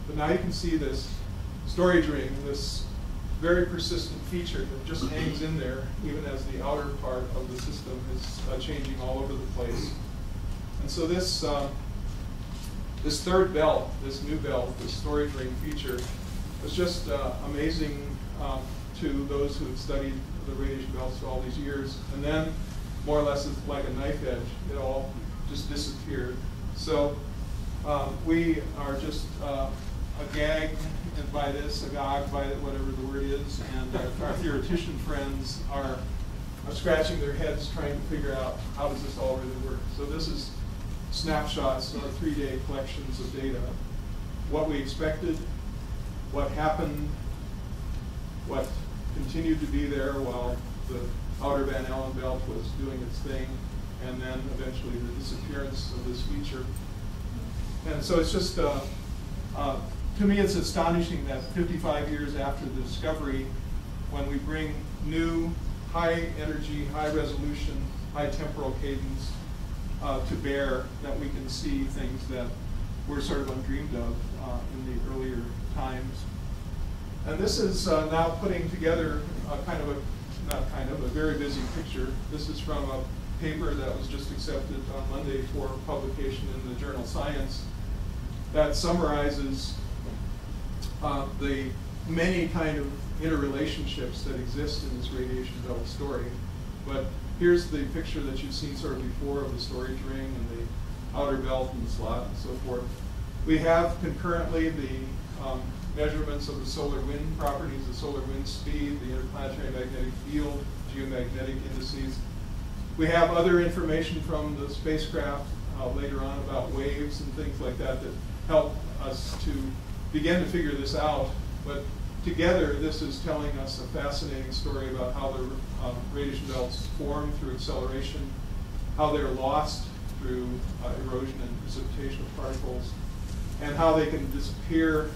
But now you can see this storage ring, this very persistent feature that just hangs in there even as the outer part of the system is changing all over the place. And so this this third belt, this new belt, this storage ring feature, was just amazing to those who had studied the radiation belts for all these years. And then, more or less, it's like a knife edge. It all just disappeared. So we are just agag by this, agog by whatever the word is, and our theoretician friends are scratching their heads trying to figure out how does this all really work. So this is snapshots or 3-day collections of data. What we expected, what happened, what continued to be there while the outer Van Allen belt was doing its thing, and then eventually the disappearance of this feature. And so it's just, to me it's astonishing that 55 years after the discovery, when we bring new high energy, high resolution, high temporal cadence to bear, that we can see things that were sort of undreamed of in the earlier times. And this is now putting together a very busy picture. This is from a paper that was just accepted on Monday for publication in the journal Science that summarizes the many kind of interrelationships that exist in this radiation belt story. But here's the picture that you've seen sort of before of the storage ring and the outer belt and the slot and so forth. We have concurrently the measurements of the solar wind properties, the solar wind speed, the interplanetary magnetic field, geomagnetic indices. We have other information from the spacecraft later on about waves and things like that that help us to begin to figure this out. But together, this is telling us a fascinating story about how the radiation belts form through acceleration, how they're lost through erosion and precipitation of particles, and how they can disappear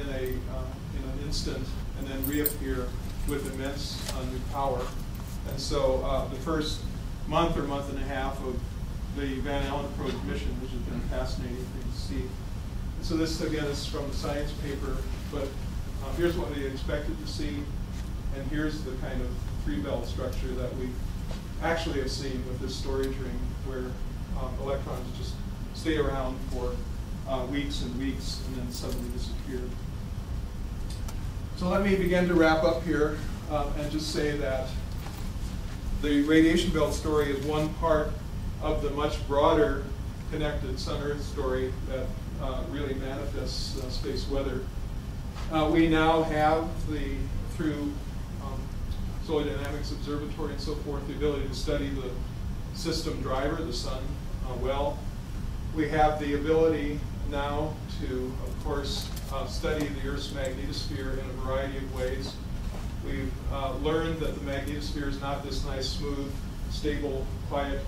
in an instant and then reappear with immense new power. And so the first month or month and a half of the Van Allen approach mission, which has been a fascinating thing to see. And so this, again, is from the Science paper, but here's what we expected to see, and here's the kind of three-belt structure that we actually have seen with this storage ring, where electrons just stay around for weeks and weeks and then suddenly disappear. So let me begin to wrap up here and just say that the radiation belt story is one part of the much broader connected Sun-Earth story that really manifests space weather. We now have, through Solar Dynamics Observatory and so forth, the ability to study the system driver, the sun, well. We have the ability now to, of course, study the Earth's magnetosphere in a variety of ways. We've learned that the magnetosphere is not this nice, smooth, stable, quiet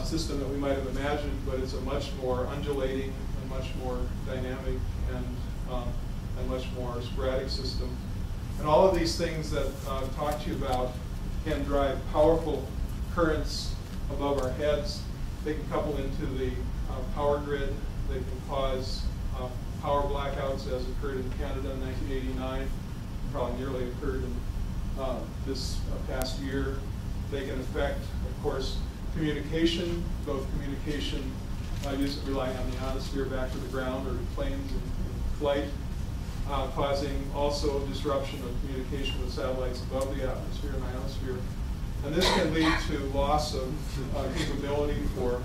system that we might have imagined, but it's a much more undulating and much more dynamic and much more sporadic system. And all of these things that I've talked to you about can drive powerful currents above our heads. They can couple into the power grid. They can cause power blackouts, as occurred in Canada in 1989, probably nearly occurred in this past year. They can affect, of course, communication, both communication relying on the ionosphere back to the ground or planes in flight, causing also disruption of communication with satellites above the atmosphere and ionosphere. And this can lead to loss of capability for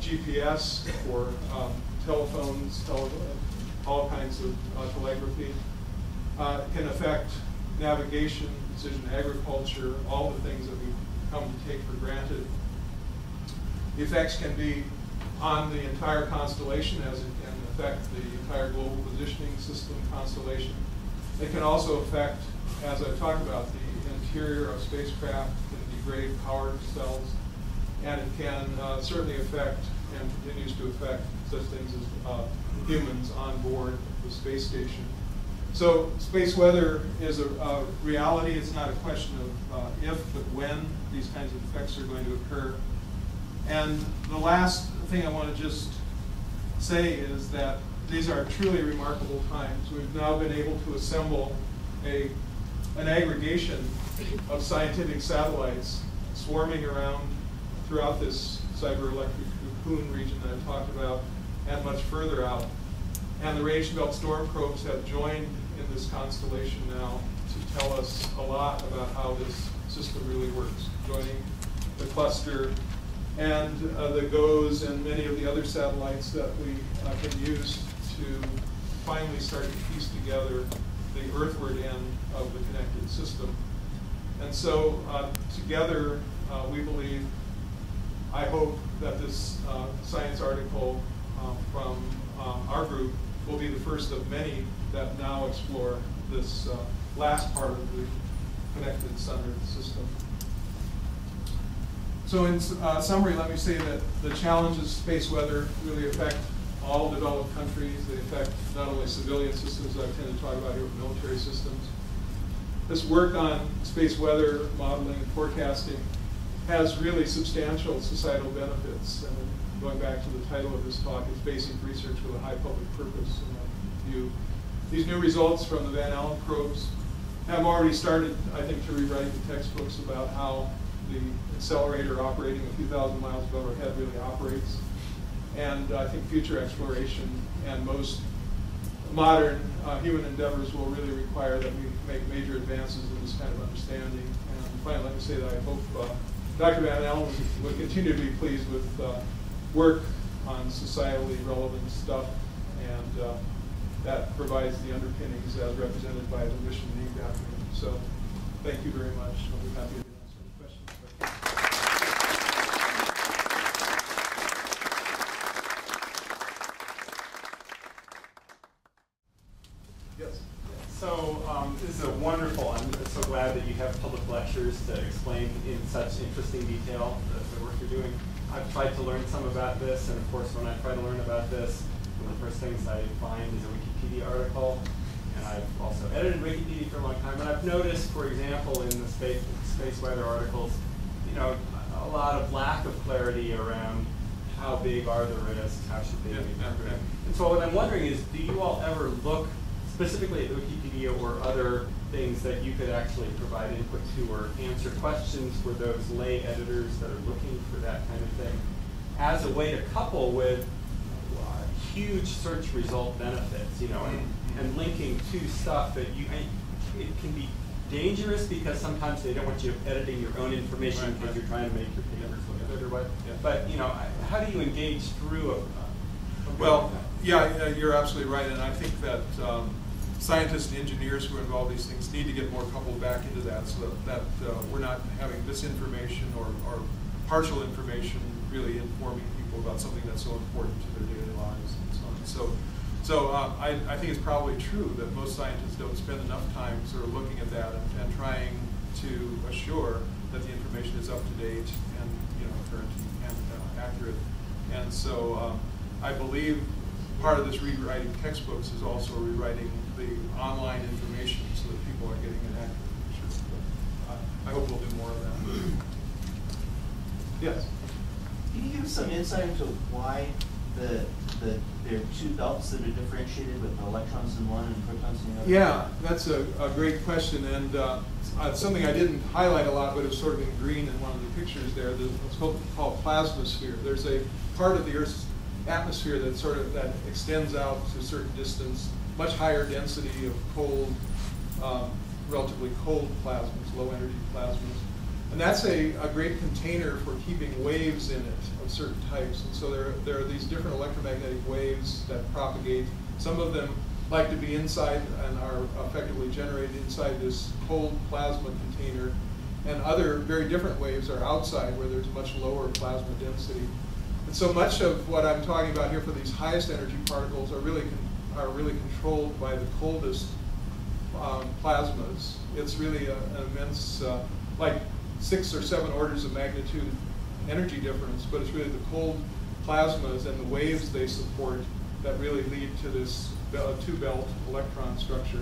GPS, for telephones, all kinds of telegraphy. It can affect navigation, precision agriculture, all the things that we've come to take for granted. The effects can be on the entire constellation, as it can affect the entire global positioning system constellation. It can also affect, as I've talked about, the interior of spacecraft, can degrade power cells, and it can certainly affect and continues to affect such things as humans on board the space station. So space weather is a reality. It's not a question of if, but when these kinds of effects are going to occur. And the last thing I want to just say is that these are truly remarkable times. We've now been able to assemble an aggregation of scientific satellites swarming around throughout this cyberelectric cocoon region that I talked about, and much further out. And the radiation belt storm probes have joined in this constellation now to tell us a lot about how this system really works, joining the cluster and the GOES and many of the other satellites that we can use to finally start to piece together the earthward end of the connected system. And so together, we believe, I hope that this science article from our group will be the first of many that now explore this last part of the connected sun-Earth system. So in summary, let me say that the challenges of space weather really affect all developed countries. They affect not only civilian systems, I tend to talk about here, but military systems. This work on space weather modeling and forecasting has really substantial societal benefits. And going back to the title of this talk, it's basic research with a high public purpose in my view. These new results from the Van Allen probes have already started, I think, to rewrite the textbooks about how the accelerator operating a few thousand miles above our head really operates. And I think future exploration and most modern human endeavors will really require that we make major advances in this kind of understanding. And finally, let me say that I hope Dr. Van Allen would continue to be pleased with work on societally relevant stuff, and that provides the underpinnings as represented by the mission named after him. So thank you very much. I'll be happy to answer any questions. Yes. So this is a wonderful, I'm so glad that you have public lectures to explain in such interesting detail the work you're doing. I've tried to learn some about this, and of course when I try to learn about this, one of the first things I find is a Wikipedia article, and I've also edited Wikipedia for a long time, and I've noticed, for example, in the space weather articles, you know, a lot of lack of clarity around how big are the risks, how should they be interpreted. And so what I'm wondering is, do you all ever look specifically at Wikipedia or other things that you could actually provide input to or answer questions for those lay editors that are looking for that kind of thing as a way to couple with huge search result benefits, you know, and linking to stuff that it can be dangerous because sometimes they don't want you editing your own information because you're trying to make your papers look good or what. Yeah. But, you know, how do you engage through a well, yeah, you're absolutely right, and I think that scientists and engineers who are involved in these things need to get more coupled back into that, so that we're not having misinformation or partial information really informing people about something that's so important to their daily lives and so on. So I think it's probably true that most scientists don't spend enough time sort of looking at that and trying to assure that the information is up to date and, you know, current and accurate. And so I believe part of this rewriting textbooks is also rewriting the online information so that people are getting an accurate picture. I hope we'll do more of that. Yes? Can you give us some insight into why there are two belts that are differentiated with electrons in one and protons in the other? Yeah, that's a great question, and something I didn't highlight a lot, but it's sort of in green in one of the pictures there. It's called plasmasphere. There's a part of the Earth's atmosphere that extends out to a certain distance, much higher density of cold, relatively cold plasmas, low energy plasmas. And that's a great container for keeping waves in it of certain types. And so there are these different electromagnetic waves that propagate. Some of them like to be inside and are effectively generated inside this cold plasma container. And other very different waves are outside where there's much lower plasma density. And so much of what I'm talking about here for these highest energy particles are really controlled by the coldest plasmas. It's really an immense, like 6 or 7 orders of magnitude energy difference, but it's really the cold plasmas and the waves they support that really lead to this two-belt electron structure.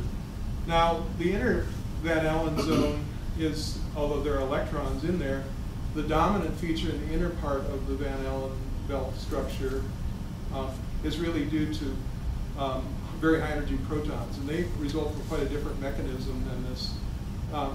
Now, the inner Van Allen zone is, although there are electrons in there, the dominant feature in the inner part of the Van Allen belt structure is really due to very high energy protons, and they result from quite a different mechanism than this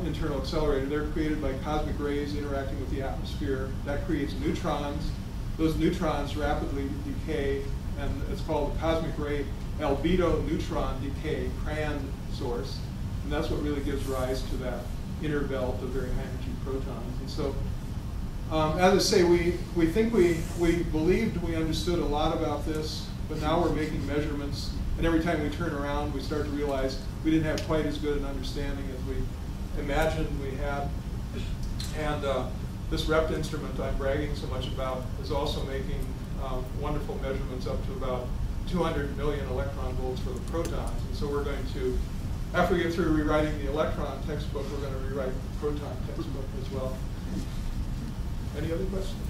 internal accelerator. They're created by cosmic rays interacting with the atmosphere. That creates neutrons. Those neutrons rapidly decay, and it's called cosmic ray albedo neutron decay, CRAN source, and that's what really gives rise to that inner belt of very high energy protons. And so, as I say, we think we believed we understood a lot about this, but now we're making measurements, and every time we turn around, we start to realize we didn't have quite as good an understanding as we imagined we had. And this REPT instrument I'm bragging so much about is also making wonderful measurements up to about 200 million electron volts for the protons. And so we're going to, after we get through rewriting the electron textbook, we're going to rewrite the proton textbook as well. Any other questions?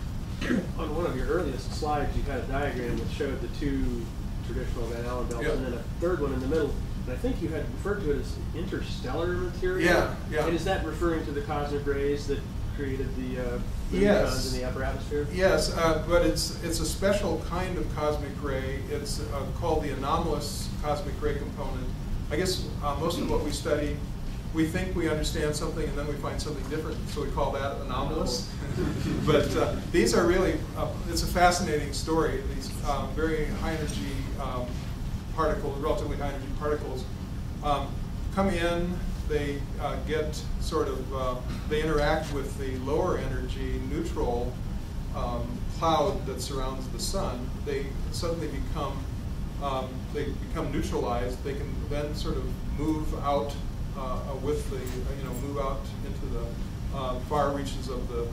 On one of your earliest slides, you had a diagram that showed the two traditional Van Allen belts, Yep. and then a third one in the middle. And I think you had referred to it as interstellar material. Yeah, yeah. And is that referring to the cosmic rays that created the Yes. neutrons in the upper atmosphere? Yes, but it's a special kind of cosmic ray. It's called the anomalous cosmic ray component. I guess most of what we study, we think we understand something and then we find something different, so we call that anomalous. But these are really, it's a fascinating story. These very high energy particles, relatively high energy particles, come in, they get sort of, they interact with the lower energy neutral cloud that surrounds the sun. They suddenly become neutralized. They can then sort of move out with the, move out into the far reaches of the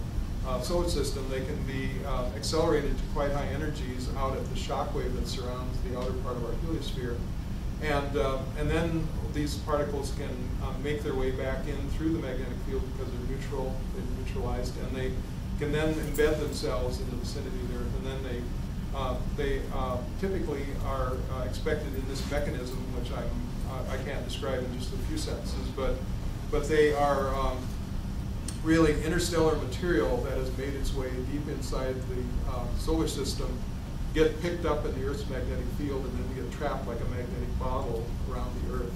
solar system. They can be accelerated to quite high energies out at the shock wave that surrounds the outer part of our heliosphere. And then these particles can make their way back in through the magnetic field because they're neutralized, and they can then embed themselves in the vicinity of the Earth, and then they typically are expected in this mechanism, which I can't describe in just a few sentences, but they are really interstellar material that has made its way deep inside the solar system, get picked up in the Earth's magnetic field, and then get trapped like a magnetic bottle around the Earth.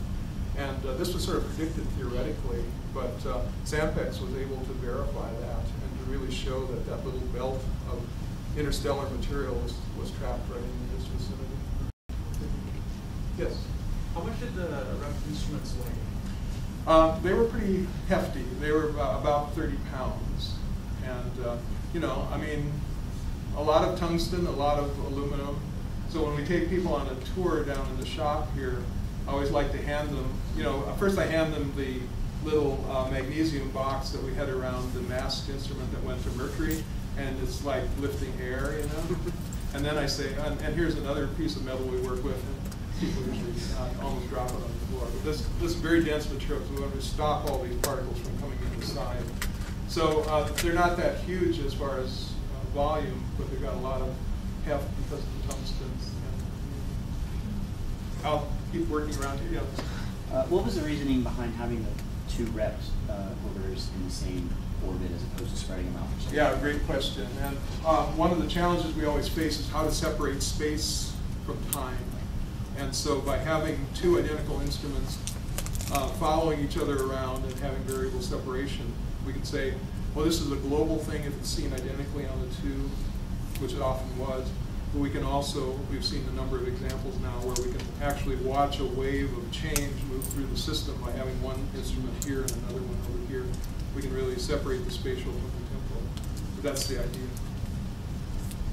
And this was sort of predicted theoretically, but SAMPEX was able to verify that and to really show that that little belt of interstellar material was trapped right in this vicinity. Yes? How much did the REPT instruments weigh? They were pretty hefty. They were about 30 pounds. And, I mean, a lot of tungsten, a lot of aluminum. So when we take people on a tour down in the shop here, I always like to hand them, first I hand them the little magnesium box that we had around the masked instrument that went to Mercury, and it's like lifting air, And then I say, and here's another piece of metal we work with, and people usually almost drop it on the floor. But this very dense material, so we want to stop all these particles from coming inside. So they're not that huge as far as volume, but they've got a lot of heft because of the tungsten. I'll keep working around here. What was the reasoning behind having the two REPT orbiters in the same orbit as opposed to spreading them out for so long? Yeah, great question. And one of the challenges we always face is how to separate space from time. And so by having two identical instruments following each other around and having variable separation, we can say, well, this is a global thing if it's seen identically on the two, which it often was. But we can also, we've seen a number of examples now where we can actually watch a wave of change move through the system by having one instrument here and another one over here. We can really separate the spatial from the temporal. But that's the idea.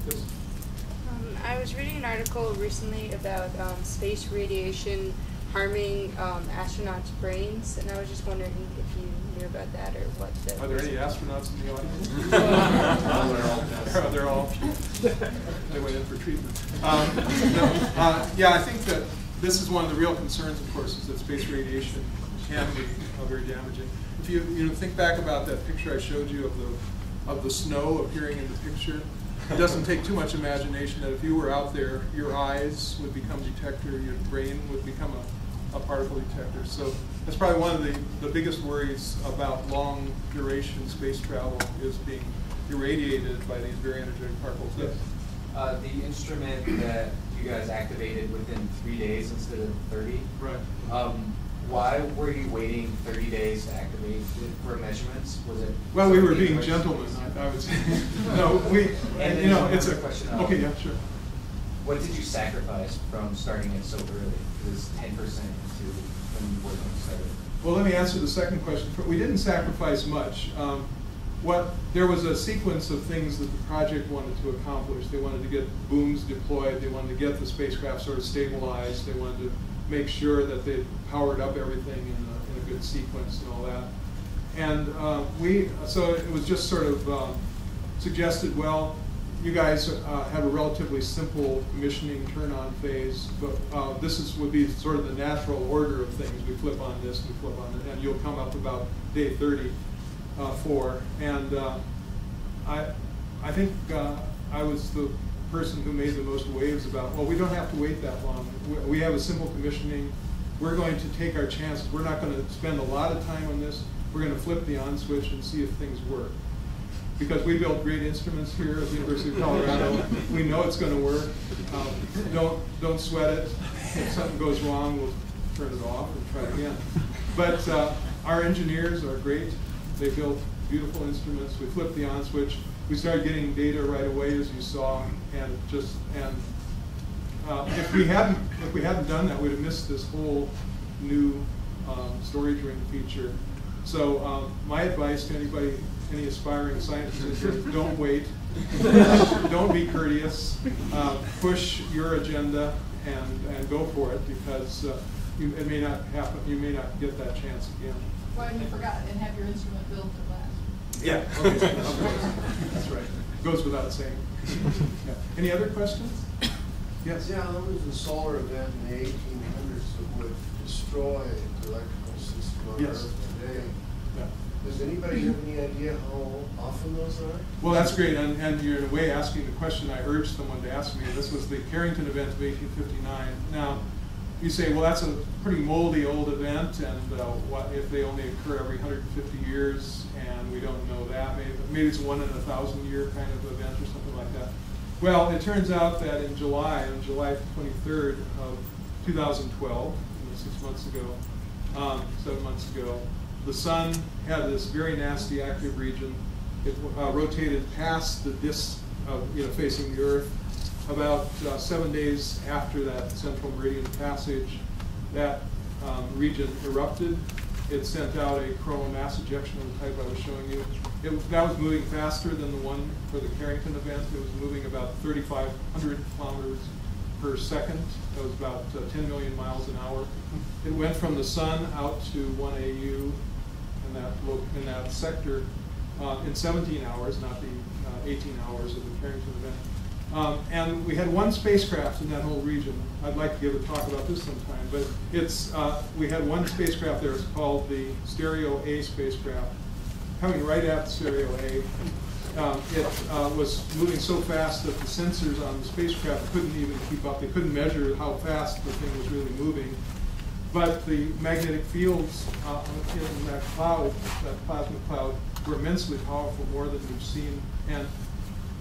Yes? I was reading an article recently about space radiation harming astronauts' brains, and I was just wondering if you knew about that or what that Are there was. any astronauts in the audience? They're all. They went in for treatment. Yeah, I think that this is one of the real concerns, of course, is that space radiation can be very damaging. If you think back about that picture I showed you of the snow appearing in the picture, it doesn't take too much imagination that if you were out there, your eyes would become detector, your brain would become a particle detector. So that's probably one of the biggest worries about long duration space travel is being irradiated by these very energetic particles. Yes? The instrument that you guys activated within 3 days instead of 30. Right. Why were you waiting 30 days to activate it for measurements? Was it? Well, we were being gentlemen, I would say. No, And you know, it's a question. Okay, yeah, sure. What did you sacrifice from starting it so early? It was 10% to when you were going to start it. Well, let me answer the second question. We didn't sacrifice much. There was a sequence of things that the project wanted to accomplish. They wanted to get booms deployed. They wanted to get the spacecraft sort of stabilized. They wanted to make sure that they powered up everything in a good sequence and all that. And so it was just sort of suggested, well, you guys have a relatively simple commissioning turn-on phase, but this would be sort of the natural order of things. We flip on this, we flip on it, and you'll come up about day 34. And I think I was the person who made the most waves about, well, we don't have to wait that long. We have a simple commissioning. We're going to take our chances. We're not going to spend a lot of time on this. We're going to flip the on switch and see if things work. Because we built great instruments here at the University of Colorado. We know it's going to work. Don't sweat it. If something goes wrong, we'll turn it off and try again. But our engineers are great. They built beautiful instruments. We flipped the on switch. We started getting data right away, as you saw, and if we hadn't done that, we'd have missed this whole new storage ring feature. So my advice to anybody, any aspiring scientists, is don't wait, don't be courteous, push your agenda and go for it, because it may not happen. You may not get that chance again. Why you forgot and have your instrument built at last? Yeah, okay. That's right. Goes without saying. Yeah. Any other questions? Yes. Yeah, there was a solar event in the 1800s that would destroy the electrical system on Yes. Earth today. Yeah. Does anybody have any idea how often those are? Well, that's great, and you're in a way asking the question I urged someone to ask me. This was the Carrington event of 1859. Now, you say, well, that's a pretty moldy old event, and what if they only occur every 150 years, and we don't know that? Maybe it's a 1 in 1,000 year kind of event or something like that. Well, it turns out that on July 23rd of 2012, 6 months ago, 7 months ago, the sun had this very nasty active region. It rotated past the disk facing the Earth. About 7 days after that central meridian passage, that region erupted. It sent out a coronal mass ejection of the type I was showing you. That was moving faster than the one for the Carrington event. It was moving about 3,500 kilometers per second. That was about 10 million miles an hour. It went from the sun out to 1 AU in that sector in 17 hours, not the 18 hours of the Carrington event. And we had one spacecraft in that whole region. I'd like to give a talk about this sometime, but we had one spacecraft there. It's called the Stereo A spacecraft. Coming right after Stereo A, it was moving so fast that the sensors on the spacecraft couldn't even keep up. They couldn't measure how fast the thing was really moving. But the magnetic fields in that cloud, that plasma cloud, were immensely powerful, more than we've seen. And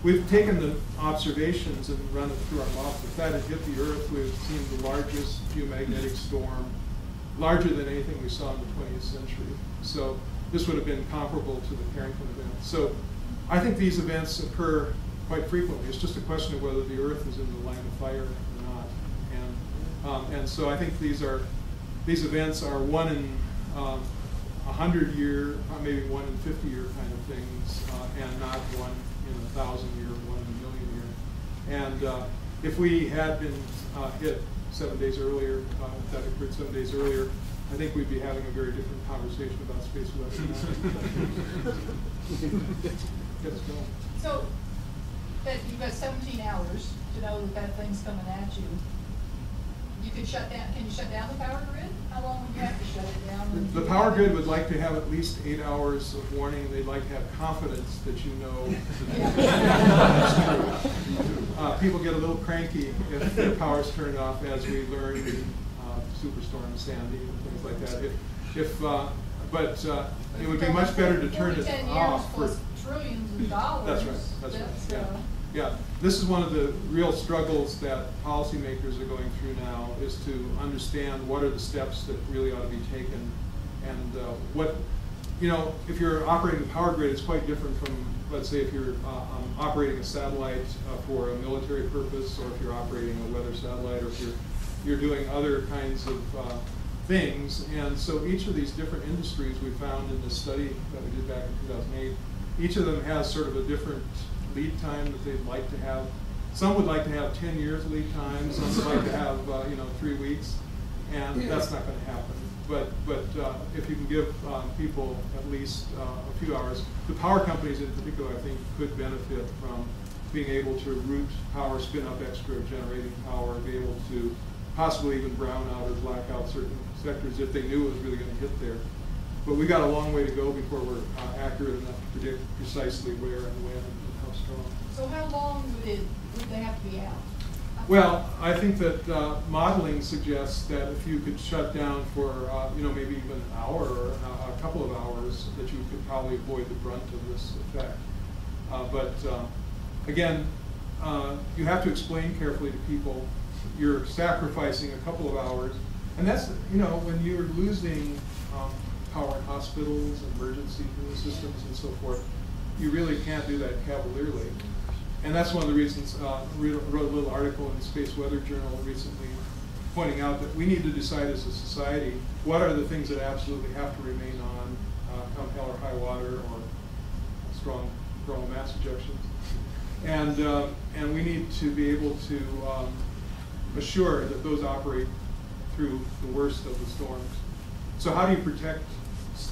we've taken the observations and run it through our models. If that had hit the Earth, we've seen the largest geomagnetic storm, larger than anything we saw in the 20th century. So this would have been comparable to the Carrington event. So I think these events occur quite frequently. It's just a question of whether the Earth is in the line of fire or not. And so I think these events are 1 in 100-year, maybe 1 in 50-year kind of things, and not 1 in 1,000-year, 1 in a million-year. And if we had been hit 7 days earlier, if that occurred 7 days earlier, I think we'd be having a very different conversation about space weather now. Get us going. So, that you've got 17 hours to know that that thing's coming at you. You could shut down, can you shut down the power grid? How long would you have to shut it down? The power grid would like to have at least 8 hours of warning. They'd like to have confidence that you know that's true. People get a little cranky if their power's turned off, as we learned in Superstorm Sandy and things like that. But it would be much better to turn it off. Plus trillions of dollars. That's right. That's right. Yeah. This is one of the real struggles that policymakers are going through now, is to understand what are the steps that really ought to be taken, and if you're operating the power grid, it's quite different from, let's say, if you're operating a satellite for a military purpose, or if you're operating a weather satellite, or if you're doing other kinds of things. And so each of these different industries we found in this study that we did back in 2008, each of them has sort of a different lead time that they'd like to have. Some would like to have 10 years lead time. Some would like to have 3 weeks, and that's not going to happen. But if you can give people at least a few hours, the power companies in particular, I think, could benefit from being able to route power, spin up extra generating power, be able to possibly even brown out or black out certain sectors if they knew it was really going to hit there. But we got a long way to go before we're accurate enough to predict precisely where and when and how strong. So how long would they have to be out? Well, I think that modeling suggests that if you could shut down for maybe even an hour or a couple of hours, that you could probably avoid the brunt of this effect. Again, you have to explain carefully to people you're sacrificing a couple of hours, and that's when you're losing power in hospitals, emergency systems, and so forth, you really can't do that cavalierly. And that's one of the reasons I wrote a little article in the Space Weather Journal recently pointing out that we need to decide as a society what are the things that absolutely have to remain on come hell or high water or strong coronal mass ejections. And we need to be able to assure that those operate through the worst of the storms. So how do you protect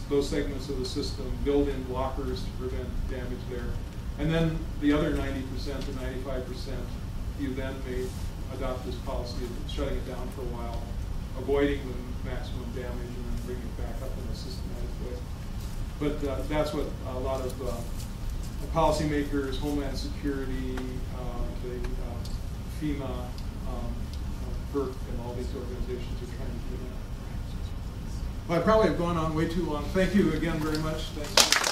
those segments of the system, build in blockers to prevent damage there? And then the other 90% to 95%, you then may adopt this policy of shutting it down for a while, avoiding the maximum damage, and then bringing it back up in a systematic way. But that's what a lot of policymakers, Homeland Security, the FEMA, FERC, and all these organizations are trying to do that. Well, I probably have gone on way too long. Thank you again very much. Thanks.